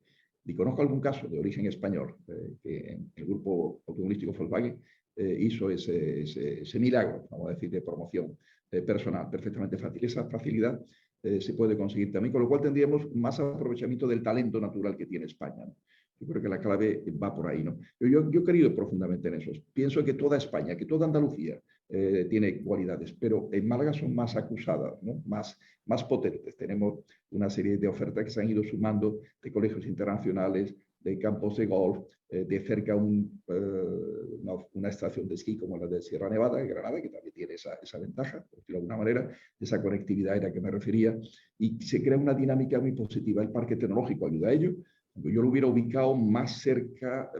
Y conozco algún caso de origen español, que el grupo automovilístico Volkswagen hizo ese milagro, vamos a decir, de promoción personal, perfectamente fácil. Esa facilidad se puede conseguir también, con lo cual tendríamos más aprovechamiento del talento natural que tiene España, ¿no? Yo creo que la clave va por ahí, ¿no? Yo he creído profundamente en eso. Pienso que toda España, que toda Andalucía tiene cualidades, pero en Málaga son más acusadas, ¿no? Más potentes. Tenemos una serie de ofertas que se han ido sumando de colegios internacionales, de campos de golf, de cerca una estación de esquí como la de Sierra Nevada, de Granada, que también tiene esa ventaja, por decirlo de alguna manera, esa conectividad a la que me refería, y se crea una dinámica muy positiva. El parque tecnológico ayuda a ello. Yo lo hubiera ubicado más cerca,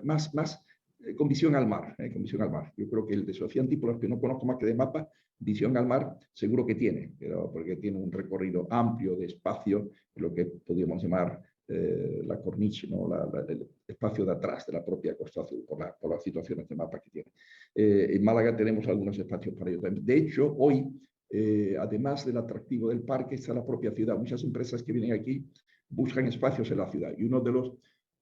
con visión al mar, con visión al mar. Yo creo que el de Sofía Antípolis, que no conozco más que de mapa, visión al mar seguro que tiene, pero porque tiene un recorrido amplio de espacio, lo que podríamos llamar la corniche, ¿no? El espacio de atrás de la propia Costa Azul, por las situaciones de mapa que tiene. En Málaga tenemos algunos espacios para ello también. De hecho, hoy, además del atractivo del parque, está la propia ciudad. Muchas empresas que vienen aquí buscan espacios en la ciudad. Y uno de los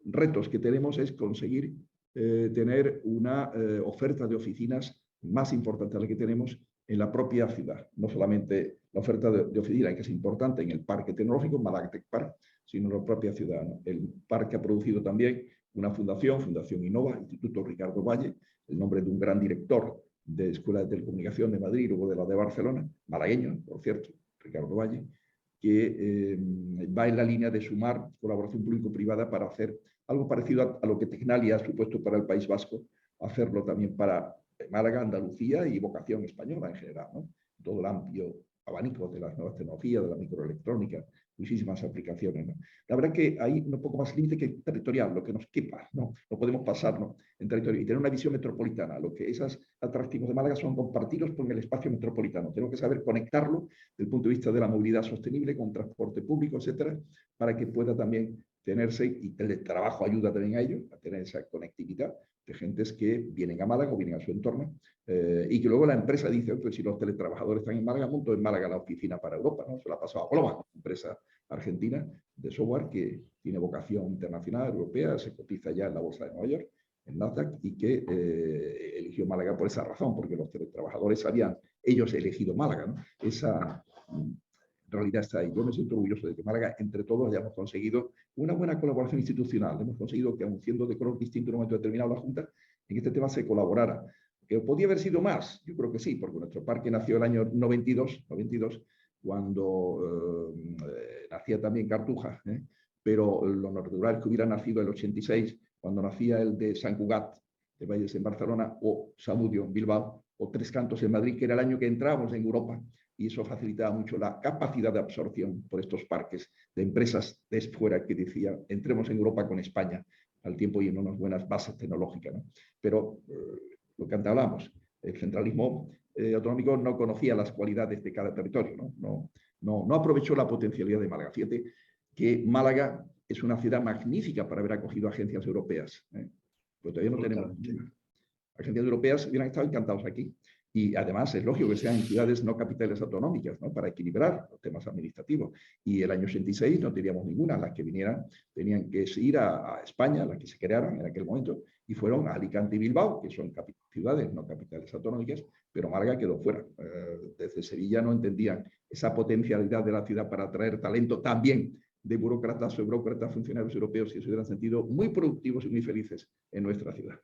retos que tenemos es conseguir tener una oferta de oficinas más importante a la que tenemos en la propia ciudad. No solamente la oferta de oficina, que es importante en el parque tecnológico, Málaga Tech Park, sino en la propia ciudad, ¿no? El parque ha producido también una fundación, Fundación Innova, Instituto Ricardo Valle, el nombre de un gran director de Escuela de Telecomunicación de Madrid, luego de la de Barcelona, malagueño, por cierto, Ricardo Valle, que va en la línea de sumar colaboración público-privada para hacer algo parecido a lo que Tecnalia ha supuesto para el País Vasco, hacerlo también para Málaga, Andalucía y vocación española en general, ¿no? Todo el amplio abanico de las nuevas tecnologías, de la microelectrónica, muchísimas aplicaciones, ¿no? La verdad que hay un poco más límite que territorial, lo que nos quepa, ¿no? No podemos pasarnos en territorio y tener una visión metropolitana. Lo que esos atractivos de Málaga son compartidos con el espacio metropolitano. Tenemos que saber conectarlo desde el punto de vista de la movilidad sostenible con transporte público, etcétera, para que pueda también tenerse, y el trabajo ayuda también a ello, a tener esa conectividad de gentes que vienen a Málaga o vienen a su entorno, y que luego la empresa dice, pues si los teletrabajadores están en Málaga, monto en Málaga la oficina para Europa, ¿no? Se la ha pasado a Globant, una empresa argentina de software que tiene vocación internacional, europea, se cotiza ya en la bolsa de Nueva York, en Nasdaq, y que eligió Málaga por esa razón, porque los teletrabajadores habían ellos elegido Málaga, ¿no? Esa realidad está ahí. Yo me siento orgulloso de que Málaga, entre todos, hayamos conseguido una buena colaboración institucional. Hemos conseguido que, aun siendo de color distinto en un momento determinado la Junta, en este tema se colaborara. ¿Que podía haber sido más? Yo creo que sí, porque nuestro parque nació el año 92 cuando nacía también Cartuja, pero lo natural es que hubiera nacido el 86, cuando nacía el de Sant Cugat, de Valles en Barcelona, o Zamudio en Bilbao, o Tres Cantos en Madrid, que era el año que entramos en Europa, y eso facilitaba mucho la capacidad de absorción por estos parques de empresas de fuera que decía, entremos en Europa con España al tiempo y en unas buenas bases tecnológicas, ¿no? Pero lo que antes hablamos, el centralismo autonómico no conocía las cualidades de cada territorio, no aprovechó la potencialidad de Málaga. Fíjate que Málaga es una ciudad magnífica para haber acogido agencias europeas, pero todavía no tenemos ninguna. Agencias europeas hubieran estado encantados aquí. Y además es lógico que sean ciudades no capitales autonómicas, ¿no? Para equilibrar los temas administrativos. Y el año 86 no teníamos ninguna. Las que vinieran tenían que ir a España, las que se crearan en aquel momento, y fueron a Alicante y Bilbao, que son ciudades no capitales autonómicas, pero Málaga quedó fuera. Desde Sevilla no entendían esa potencialidad de la ciudad para atraer talento también de burócratas o burócratas funcionarios europeos que se hubieran sentido muy productivos y muy felices en nuestra ciudad.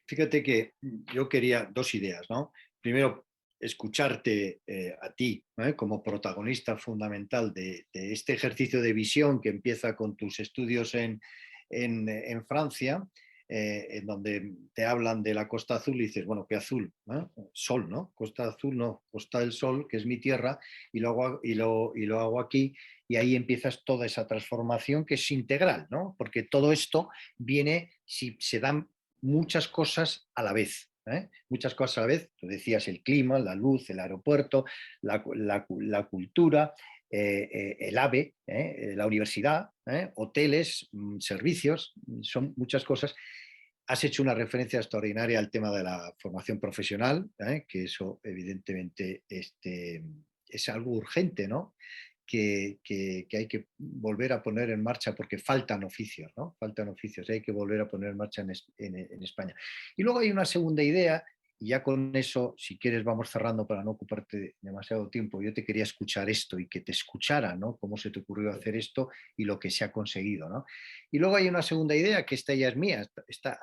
Fíjate que yo quería dos ideas, ¿no? Primero, escucharte a ti, ¿eh? Como protagonista fundamental de este ejercicio de visión que empieza con tus estudios en Francia, en donde te hablan de la Costa Azul y dices, bueno, ¿qué azul? ¿No? Sol, ¿no? Costa Azul, no, Costa del Sol, que es mi tierra, y lo hago aquí, y ahí empiezas toda esa transformación que es integral, ¿no? Porque todo esto viene, si se dan muchas cosas a la vez. Muchas cosas a la vez, tú decías el clima, la luz, el aeropuerto, la cultura, el AVE, la universidad, hoteles, servicios, son muchas cosas. Has hecho una referencia extraordinaria al tema de la formación profesional, que eso evidentemente es algo urgente, ¿no? Que hay que volver a poner en marcha porque faltan oficios, ¿no? Faltan oficios, hay que volver a poner en marcha en España. Y luego hay una segunda idea, y ya con eso, si quieres, vamos cerrando para no ocuparte demasiado tiempo. Yo te quería escuchar esto y que te escuchara, ¿no? Cómo se te ocurrió hacer esto y lo que se ha conseguido, ¿no? Y luego hay una segunda idea, que esta ya es mía,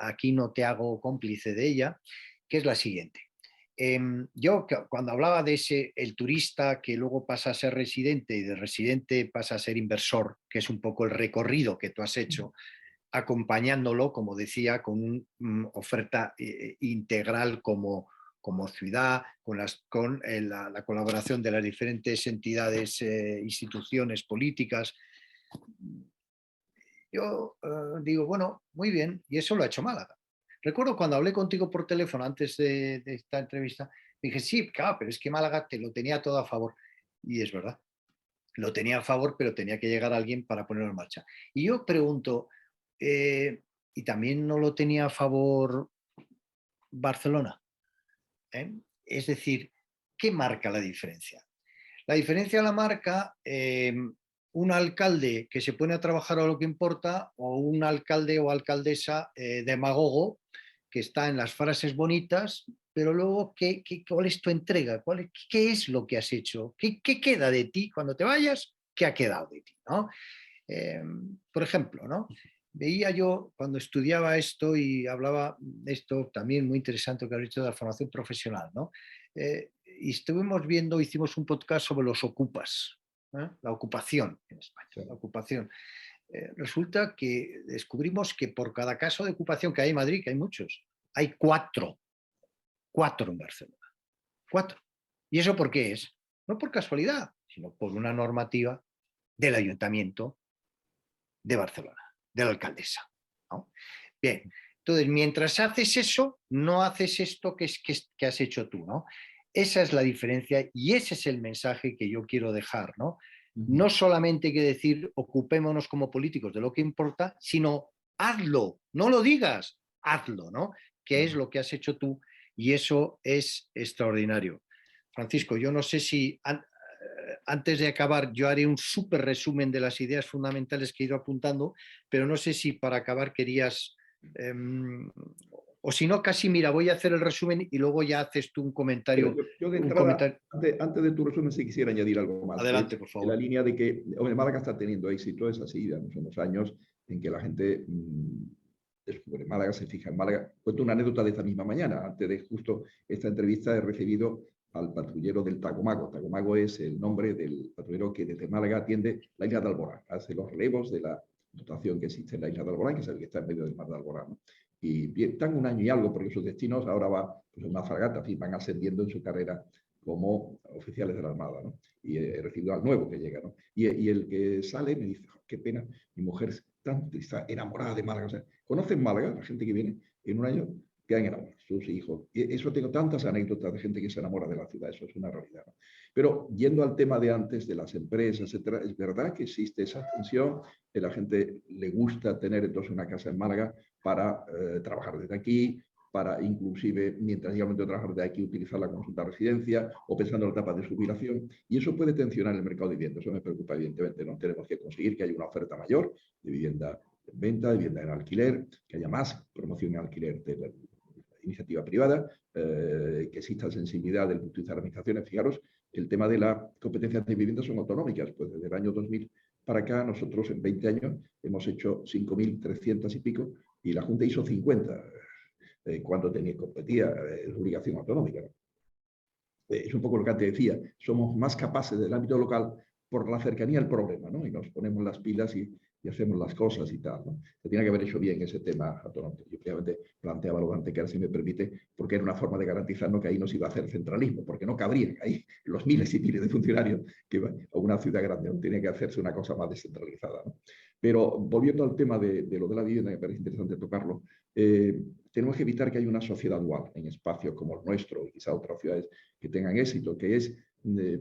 aquí no te hago cómplice de ella, que es la siguiente. Yo cuando hablaba de el turista que luego pasa a ser residente y de residente pasa a ser inversor, que es un poco el recorrido que tú has hecho, acompañándolo, como decía, con una oferta integral como ciudad, con la colaboración de las diferentes entidades, instituciones políticas. Yo digo, bueno, muy bien, y eso lo ha hecho Málaga. Recuerdo cuando hablé contigo por teléfono antes de esta entrevista, dije, sí, claro, pero es que Málaga te lo tenía todo a favor. Y es verdad, lo tenía a favor, pero tenía que llegar alguien para ponerlo en marcha. Y yo pregunto, ¿y también no lo tenía a favor Barcelona? Es decir, ¿qué marca la diferencia? La diferencia la marca un alcalde que se pone a trabajar a lo que importa o un alcalde o alcaldesa demagogo que está en las frases bonitas, pero luego, ¿cuál es tu entrega? ¿Qué es lo que has hecho? ¿Qué queda de ti cuando te vayas? ¿Qué ha quedado de ti? ¿No? Por ejemplo, ¿no? Veía yo cuando estudiaba esto y hablaba de esto también muy interesante que has dicho de la formación profesional, ¿no? Y estuvimos viendo, hicimos un podcast sobre los ocupas, la ocupación en España, sí. La ocupación. Resulta que descubrimos que por cada caso de ocupación que hay en Madrid, que hay muchos, hay cuatro en Barcelona. 4. ¿Y eso por qué es? No por casualidad, sino por una normativa del ayuntamiento de Barcelona, de la alcaldesa, ¿no? Bien, entonces mientras haces eso, no haces esto que has hecho tú, ¿no? Esa es la diferencia y ese es el mensaje que yo quiero dejar, ¿no? No solamente hay que decir ocupémonos como políticos de lo que importa, sino hazlo, no lo digas, hazlo, ¿no? Que es lo que has hecho tú y eso es extraordinario. Francisco, yo no sé si antes de acabar yo haré un súper resumen de las ideas fundamentales que he ido apuntando, pero no sé si para acabar querías... o si no, casi mira, voy a hacer el resumen y luego ya haces tú un comentario. Yo de un entrada, comentario. Antes de tu resumen, sí quisiera añadir algo más. Adelante, por En favor. la línea de que, hombre, Málaga está teniendo éxito, es así, son los años en que la gente descubre Málaga, se fija en Málaga. Cuento una anécdota de esta misma mañana. Antes de justo esta entrevista he recibido al patrullero del Tacomago. Tacomago es el nombre del patrullero que desde Málaga atiende la isla de Alborán, hace los relevos de la dotación que existe en la isla de Alborán, que es el que está en medio del mar de Alborán, ¿no? Y bien, están un año y algo porque sus destinos ahora va pues, una fragata, en fin, van ascendiendo en su carrera como oficiales de la Armada, ¿no? Y he recibido al nuevo que llega, ¿no? Y el que sale me dice, oh, qué pena, mi mujer está enamorada de Málaga. O sea, ¿conocen Málaga? La gente que viene en un año quedan enamorados, sus hijos. Y eso tengo tantas anécdotas de gente que se enamora de la ciudad, eso es una realidad, ¿no? Pero yendo al tema de antes, de las empresas, etcétera, es verdad que existe esa tensión, que la gente le gusta tener entonces una casa en Málaga para trabajar desde aquí, para inclusive, mientras llega el momento de trabajar de aquí, utilizar la consulta residencia o pensando en la etapa de jubilación. Y eso puede tensionar el mercado de vivienda. Eso me preocupa, evidentemente. No tenemos que conseguir que haya una oferta mayor de vivienda en venta, de vivienda en alquiler, que haya más promoción en alquiler de la iniciativa privada, que exista sensibilidad del punto de vista de administraciones. Fijaros, el tema de las competencias de vivienda son autonómicas. Pues desde el año 2000 para acá, nosotros en 20 años hemos hecho 5.300 y pico y la Junta hizo 50 cuando competía la obligación autonómica, ¿no? Es un poco lo que antes decía, somos más capaces del ámbito local por la cercanía al problema, ¿no? Y nos ponemos las pilas y hacemos las cosas y tal, ¿no? Se tiene que haber hecho bien ese tema autonómico. Yo previamente planteaba lo de Antequera, si me permite, porque era una forma de garantizarnos que ahí no se iba a hacer centralismo, porque no cabrían ahí los miles y miles de funcionarios que iban a una ciudad grande, ¿no? Tiene que hacerse una cosa más descentralizada, ¿no? Pero volviendo al tema de lo de la vivienda, me parece interesante tocarlo, tenemos que evitar que haya una sociedad dual en espacios como el nuestro y quizá otras ciudades que tengan éxito, que es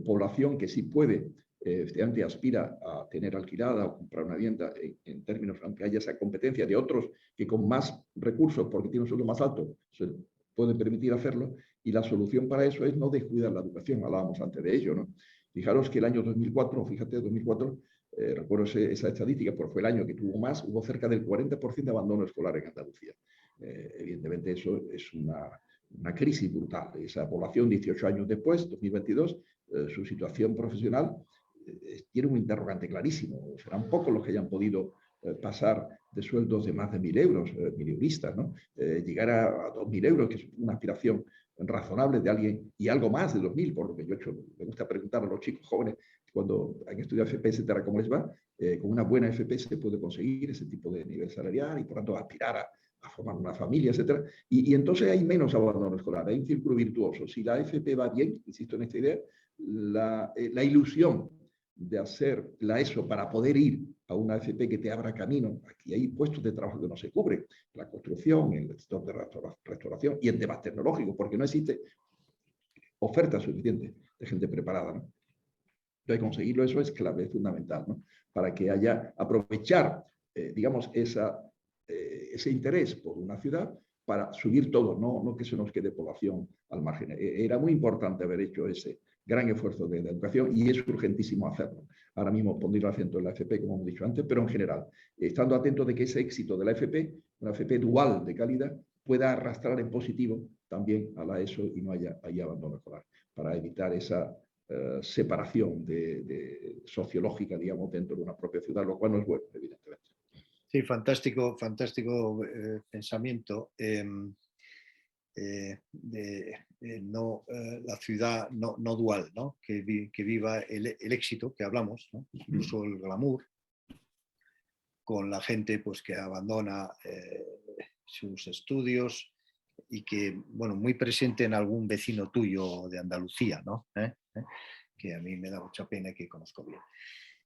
población que sí puede, efectivamente aspira a tener alquilada o comprar una vivienda en términos, aunque haya esa competencia de otros que con más recursos, porque tienen un sueldo más alto, se pueden permitir hacerlo, y la solución para eso es no descuidar la educación, hablábamos antes de ello, ¿no? Fijaros que el año 2004, fíjate, 2004, recuerdo esa estadística, porque fue el año que tuvo más, hubo cerca del 40% de abandono escolar en Andalucía. Evidentemente eso es una crisis brutal. Esa población, 18 años después, 2022, su situación profesional tiene un interrogante clarísimo. Serán pocos los que hayan podido pasar de sueldos de más de 1.000 euros, mileuristas, ¿no? Llegar a 2.000 euros, que es una aspiración razonable de alguien, y algo más de 2.000, por lo que yo he hecho. Me gusta preguntar a los chicos jóvenes cuando han estudiado FP, etcétera, cómo les va. Con una buena FP se puede conseguir ese tipo de nivel salarial y por tanto aspirar a formar una familia, etcétera. Y entonces hay menos abandono escolar, hay un círculo virtuoso. Si la FP va bien, insisto en esta idea, la ilusión de hacer la ESO para poder ir a una FP que te abra camino, aquí hay puestos de trabajo que no se cubren, la construcción, el sector de restauración y en temas tecnológicos, porque no existe oferta suficiente de gente preparada, ¿no? Entonces, conseguirlo eso es clave, es fundamental, ¿no? Para que haya, aprovechar, digamos, ese interés por una ciudad para subir todo, no que se nos quede población al margen. Era muy importante haber hecho ese gran esfuerzo de educación y es urgentísimo hacerlo. Ahora mismo pondré el acento en la FP, como hemos dicho antes, pero en general, estando atentos de que ese éxito de la FP, una FP dual de calidad, pueda arrastrar en positivo también a la ESO y no haya abandono escolar, para evitar esa separación sociológica, digamos, dentro de una propia ciudad, lo cual no es bueno, evidentemente. Sí, fantástico, fantástico pensamiento. La ciudad no dual, ¿no? Que viva el éxito que hablamos, ¿no? Incluso el glamour, con la gente pues, que abandona sus estudios y que, bueno, muy presente en algún vecino tuyo de Andalucía, ¿no? Que a mí me da mucha pena y que conozco bien.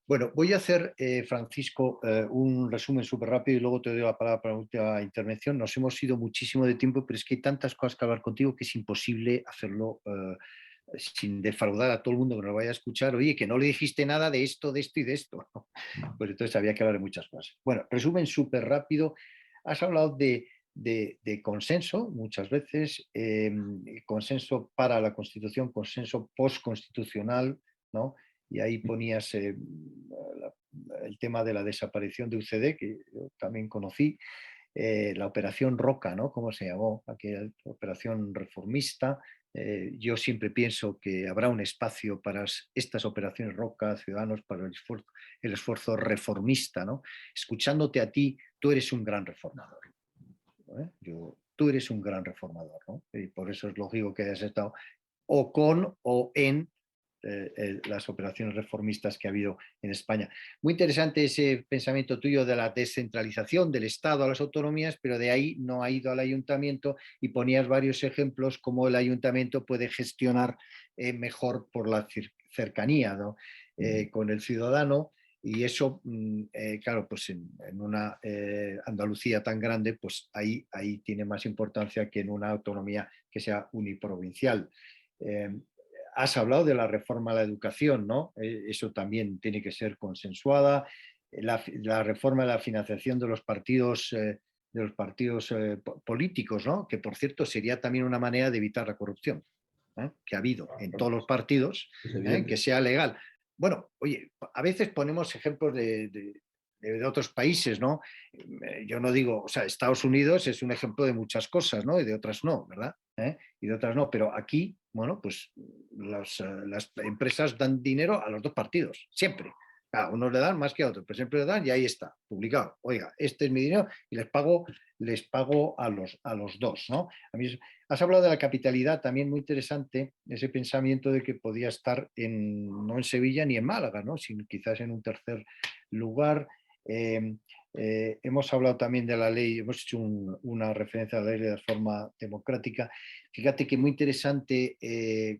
Bueno, voy a hacer, Francisco, un resumen súper rápido y luego te doy la palabra para la última intervención. Nos hemos ido muchísimo de tiempo, pero es que hay tantas cosas que hablar contigo que es imposible hacerlo sin defraudar a todo el mundo que nos vaya a escuchar, oye, que no le dijiste nada de esto y de esto. Pues entonces había que hablar de muchas cosas. Bueno, resumen súper rápido. Has hablado de consenso muchas veces, consenso para la Constitución, consenso postconstitucional, ¿no? Y ahí ponías el tema de la desaparición de UCD, que yo también conocí, la operación Roca, ¿no? ¿Cómo se llamó? Aquella operación reformista. Yo siempre pienso que habrá un espacio para estas operaciones Roca, Ciudadanos, para el esfuerzo reformista, ¿no? Escuchándote a ti, tú eres un gran reformador. Tú eres un gran reformador, ¿no? Y por eso es lógico que hayas estado o con o en las operaciones reformistas que ha habido en España. Muy interesante ese pensamiento tuyo de la descentralización del Estado a las autonomías, pero de ahí no ha ido al ayuntamiento y ponías varios ejemplos cómo el ayuntamiento puede gestionar mejor por la cercanía, ¿no? Con el ciudadano. Y eso, claro, pues en una Andalucía tan grande, pues ahí tiene más importancia que en una autonomía que sea uniprovincial. Eh, Has hablado de la reforma a la educación, ¿no? Eso también tiene que ser consensuada. La reforma de la financiación de los partidos, políticos, ¿no? Que por cierto sería también una manera de evitar la corrupción, que ha habido en todos los partidos, Es evidente. que sea legal. Bueno, oye, a veces ponemos ejemplos de otros países, ¿no? Yo no digo, o sea, Estados Unidos es un ejemplo de muchas cosas, ¿no? Y de otras no, ¿verdad? Y de otras no, pero aquí, bueno, pues las empresas dan dinero a los dos partidos, siempre. A unos le dan más que a otros, pero siempre le dan y ahí está, publicado. Oiga, este es mi dinero y les pago a los dos, ¿no? A mí, has hablado de la capitalidad, también muy interesante, ese pensamiento de que podía estar no en Sevilla ni en Málaga, ¿no? Sino quizás en un tercer lugar. Eh, hemos hablado también de la ley, hemos hecho una referencia a la ley de forma democrática. Fíjate que muy interesante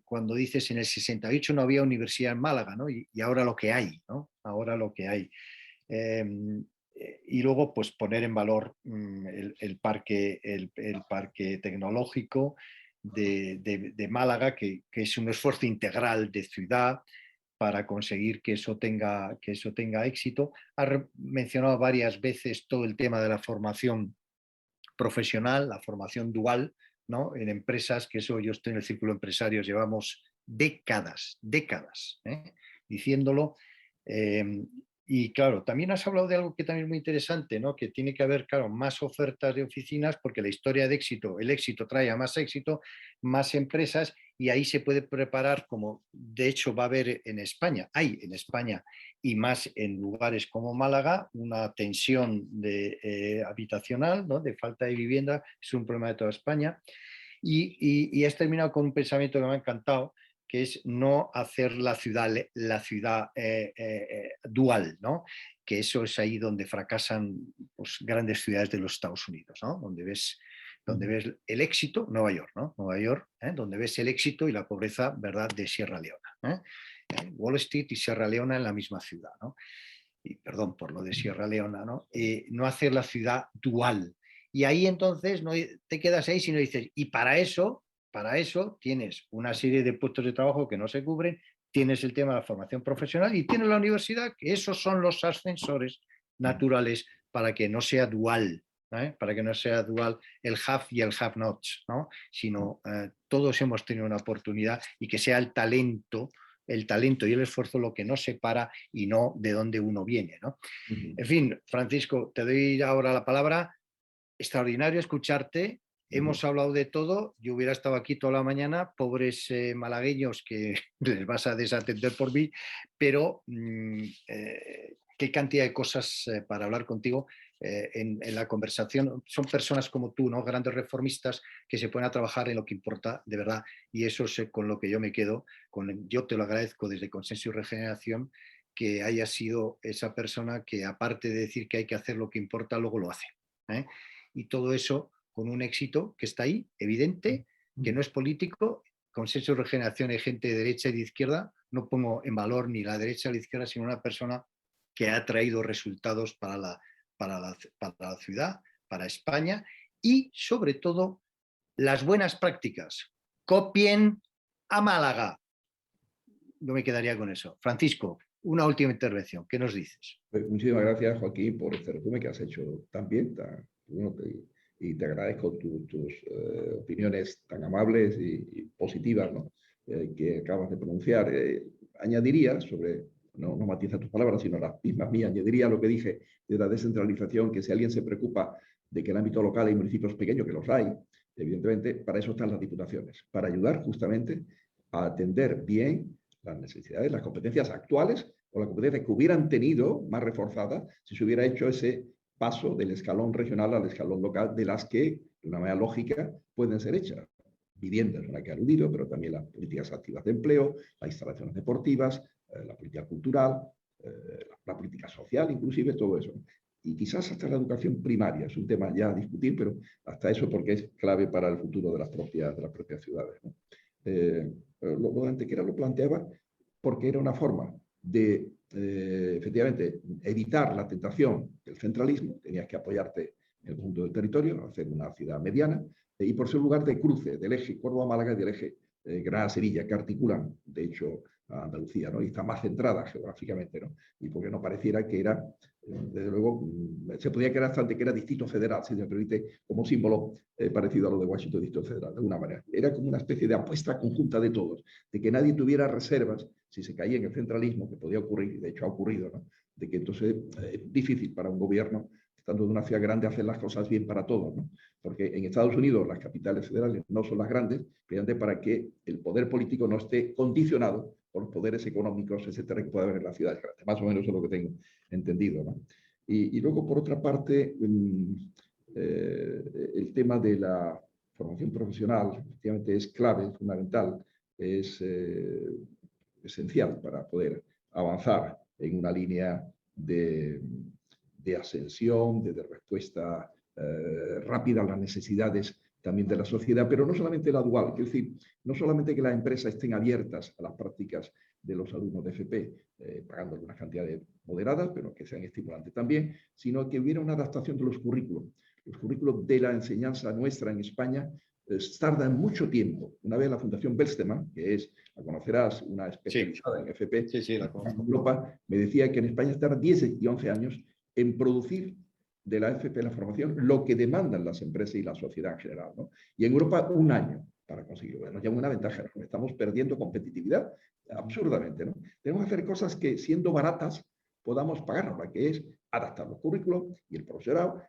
cuando dices en el 68 no había universidad en Málaga, ¿no? Y ahora lo que hay, ¿no? Ahora lo que hay. Eh, y luego, pues poner en valor el parque tecnológico de Málaga, que es un esfuerzo integral de ciudad para conseguir que eso tenga éxito. Ha mencionado varias veces todo el tema de la formación profesional, la formación dual, ¿no? En empresas, que eso yo estoy en el círculo de empresarios, llevamos décadas, diciéndolo. Eh, y claro, también has hablado de algo que también es muy interesante, ¿no? Que tiene que haber, claro, más ofertas de oficinas porque la historia de éxito, el éxito trae a más éxito, más empresas y ahí se puede preparar, como de hecho va a haber en España, hay en España y más en lugares como Málaga, una tensión habitacional, ¿no? De falta de vivienda, es un problema de toda España. Y has terminado con un pensamiento que me ha encantado, que es no hacer la ciudad dual, ¿no? Que eso es ahí donde fracasan pues, grandes ciudades de los Estados Unidos, ¿no? Donde ves el éxito, Nueva York, ¿no? Nueva York, donde ves el éxito y la pobreza, ¿verdad?, de Sierra Leona. Wall Street y Sierra Leona en la misma ciudad, ¿no? Y perdón por lo de Sierra Leona, ¿no? No hacer la ciudad dual. Y ahí entonces no te quedas ahí, sino dices, y para eso tienes una serie de puestos de trabajo que no se cubren, tienes el tema de la formación profesional y tienes la universidad, que esos son los ascensores naturales para que no sea dual, para que no sea dual el have y el have not, ¿no? Sino todos hemos tenido una oportunidad y que sea el talento y el esfuerzo lo que nos separa y no de dónde uno viene, ¿no? En fin, Francisco, te doy ahora la palabra. Extraordinario escucharte. Hemos hablado de todo. Yo hubiera estado aquí toda la mañana, pobres malagueños que les vas a desatender por mí, pero qué cantidad de cosas para hablar contigo en la conversación. Son personas como tú, ¿no? Grandes reformistas que se ponen a trabajar en lo que importa de verdad y eso es con lo que yo me quedo. Yo te lo agradezco desde Consenso y Regeneración que haya sido esa persona que aparte de decir que hay que hacer lo que importa, luego lo hace. Y todo eso con un éxito que está ahí, evidente, que no es político. Consenso y Regeneración hay gente de derecha y de izquierda. No pongo en valor ni la derecha ni la izquierda, sino una persona que ha traído resultados para la ciudad, para España y sobre todo las buenas prácticas. Copien, a Málaga. Yo me quedaría con eso. Francisco, una última intervención. ¿Qué nos dices? Pues muchísimas gracias, Joaquín, por este resumen que has hecho tan bien, bueno, y te agradezco tus opiniones tan amables y positivas, ¿no? Que acabas de pronunciar. Añadiría sobre, no matiza tus palabras, sino las mismas mías, añadiría lo que dije de la descentralización, que si alguien se preocupa de que el ámbito local hay municipios pequeños, que los hay, evidentemente, para eso están las diputaciones, para ayudar justamente a atender bien las necesidades, las competencias actuales o las competencias que hubieran tenido más reforzadas si se hubiera hecho ese paso del escalón regional al escalón local, de las que, de una manera lógica, pueden ser hechas. Viviendas, a la que he aludido, pero también las políticas activas de empleo, las instalaciones deportivas, la política cultural, la política social, inclusive todo eso. Y quizás hasta la educación primaria, es un tema ya a discutir, pero hasta eso porque es clave para el futuro de las propias ciudades, ¿no? Lo de Antequera lo planteaba porque era una forma de, efectivamente, evitar la tentación del centralismo. Tenías que apoyarte en el conjunto del territorio, hacer una ciudad mediana, y por ser lugar de cruce del eje Córdoba-Málaga y del eje Granada-Sevilla, que articulan, de hecho, a Andalucía, ¿no? Y está más centrada geográficamente, ¿no? Y porque no pareciera que era, desde luego, se podía crear hasta que era distrito federal, si me permite, como símbolo parecido a lo de Washington Distrito Federal, de alguna manera. Era como una especie de apuesta conjunta de todos, de que nadie tuviera reservas si se caía en el centralismo, que podía ocurrir, y de hecho ha ocurrido, ¿no? De que entonces es difícil para un gobierno, estando de una ciudad grande, hacer las cosas bien para todos, ¿no? Porque en Estados Unidos las capitales federales no son las grandes, precisamente para que el poder político no esté condicionado por los poderes económicos, etcétera, que puede haber en las ciudades grandes. Más o menos eso es lo que tengo entendido, ¿no? Y luego, por otra parte, el tema de la formación profesional, efectivamente, es clave, es fundamental, es esencial para poder avanzar en una línea de ascensión, de respuesta rápida a las necesidades también de la sociedad, pero no solamente la dual, es decir, no solamente que las empresas estén abiertas a las prácticas de los alumnos de FP, pagando algunas cantidades moderadas, pero que sean estimulantes también, sino que hubiera una adaptación de los currículos. Los currículos de la enseñanza nuestra en España tardan mucho tiempo. Una vez la Fundación Belsteman, que es, la conocerás, una especializada en FP, la en Europa, me decía que en España tardan 10 y 11 años en producir de la FP, la formación, lo que demandan las empresas y la sociedad en general, ¿no? Y en Europa 1 año para conseguirlo. Bueno, ya una ventaja, ¿no? Estamos perdiendo competitividad absurdamente, ¿no? Tenemos que hacer cosas que, siendo baratas, podamos pagarnos, que es adaptar los currículos y el profesorado,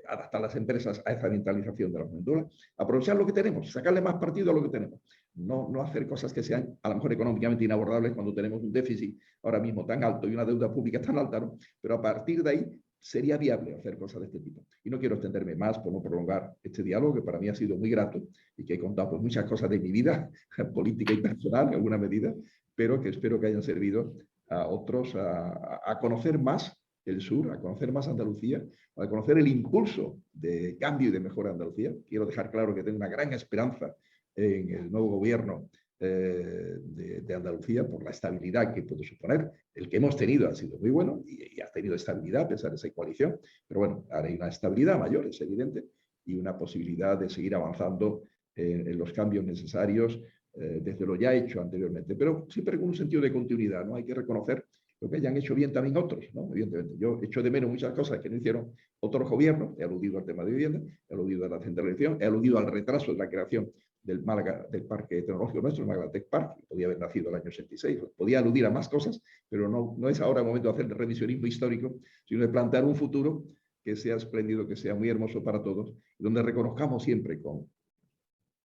adaptar las empresas a esa mentalización de la juventud, aprovechar lo que tenemos, sacarle más partido a lo que tenemos. No hacer cosas que sean a lo mejor económicamente inabordables cuando tenemos un déficit ahora mismo tan alto y una deuda pública tan alta, ¿no? Pero a partir de ahí sería viable hacer cosas de este tipo. Y no quiero extenderme más por no prolongar este diálogo, que para mí ha sido muy grato y que he contado pues, muchas cosas de mi vida política y personal en alguna medida, pero que espero que hayan servido a otros a conocer más el sur, a conocer más Andalucía, a conocer el impulso de cambio y de mejora de Andalucía. Quiero dejar claro que tengo una gran esperanza en el nuevo gobierno de Andalucía por la estabilidad que puede suponer. El que hemos tenido ha sido muy bueno y ha tenido estabilidad a pesar de esa coalición, pero bueno, ahora hay una estabilidad mayor, es evidente, y una posibilidad de seguir avanzando en los cambios necesarios desde lo ya hecho anteriormente, pero siempre con un sentido de continuidad, ¿no? Hay que reconocer lo que hayan hecho bien también otros, ¿no? Evidentemente, yo echo de menos muchas cosas que no hicieron otros gobiernos, he aludido al tema de vivienda, he aludido a la centralización, he aludido al retraso de la creación del Málaga, del parque tecnológico nuestro, el Málaga Tech Park, que podía haber nacido el año 86, podía aludir a más cosas, pero no es ahora el momento de hacer el revisionismo histórico, sino de plantear un futuro que sea espléndido, que sea muy hermoso para todos, donde reconozcamos siempre con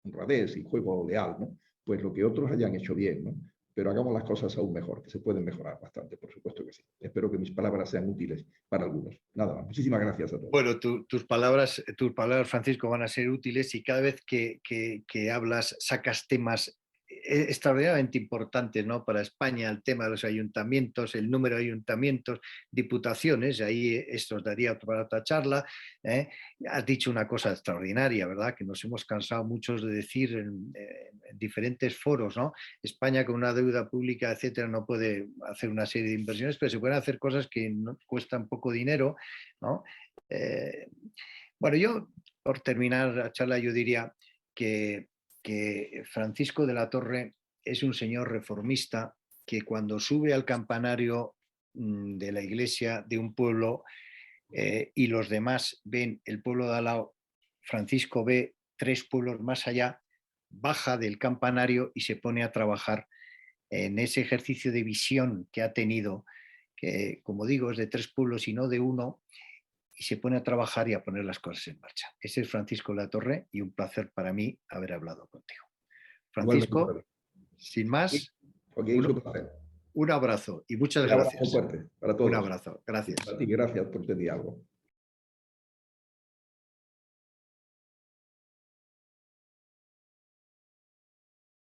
honradez y juego leal, ¿no? Pues lo que otros hayan hecho bien, ¿no? Pero hagamos las cosas aún mejor, que se pueden mejorar bastante, por supuesto que sí. Espero que mis palabras sean útiles para algunos. Nada más. Muchísimas gracias a todos. Bueno, tus palabras, Francisco, van a ser útiles y cada vez que hablas sacas temas extraordinariamente importantes, ¿no? Para España, el tema de los ayuntamientos, el número de ayuntamientos, diputaciones, ahí esto os daría para otra charla. Has dicho una cosa extraordinaria, ¿verdad? Que nos hemos cansado muchos de decir en diferentes foros, ¿no? España con una deuda pública, etcétera, no puede hacer una serie de inversiones, pero se pueden hacer cosas que no, cuestan poco dinero, ¿no? Bueno, yo, por terminar la charla, yo diría que Francisco de la Torre es un señor reformista que cuando sube al campanario de la iglesia de un pueblo y los demás ven el pueblo de al lado, Francisco ve 3 pueblos más allá, baja del campanario y se pone a trabajar en ese ejercicio de visión que ha tenido, que como digo es de 3 pueblos y no de uno, y se pone a trabajar y a poner las cosas en marcha. Ese es Francisco Latorre y un placer para mí haber hablado contigo. Igualmente, Francisco, sin más, ok, un, súper. un abrazo y muchas Un abrazo muy gracias. fuerte para Un todos. abrazo. Gracias. A ti, gracias por este diálogo.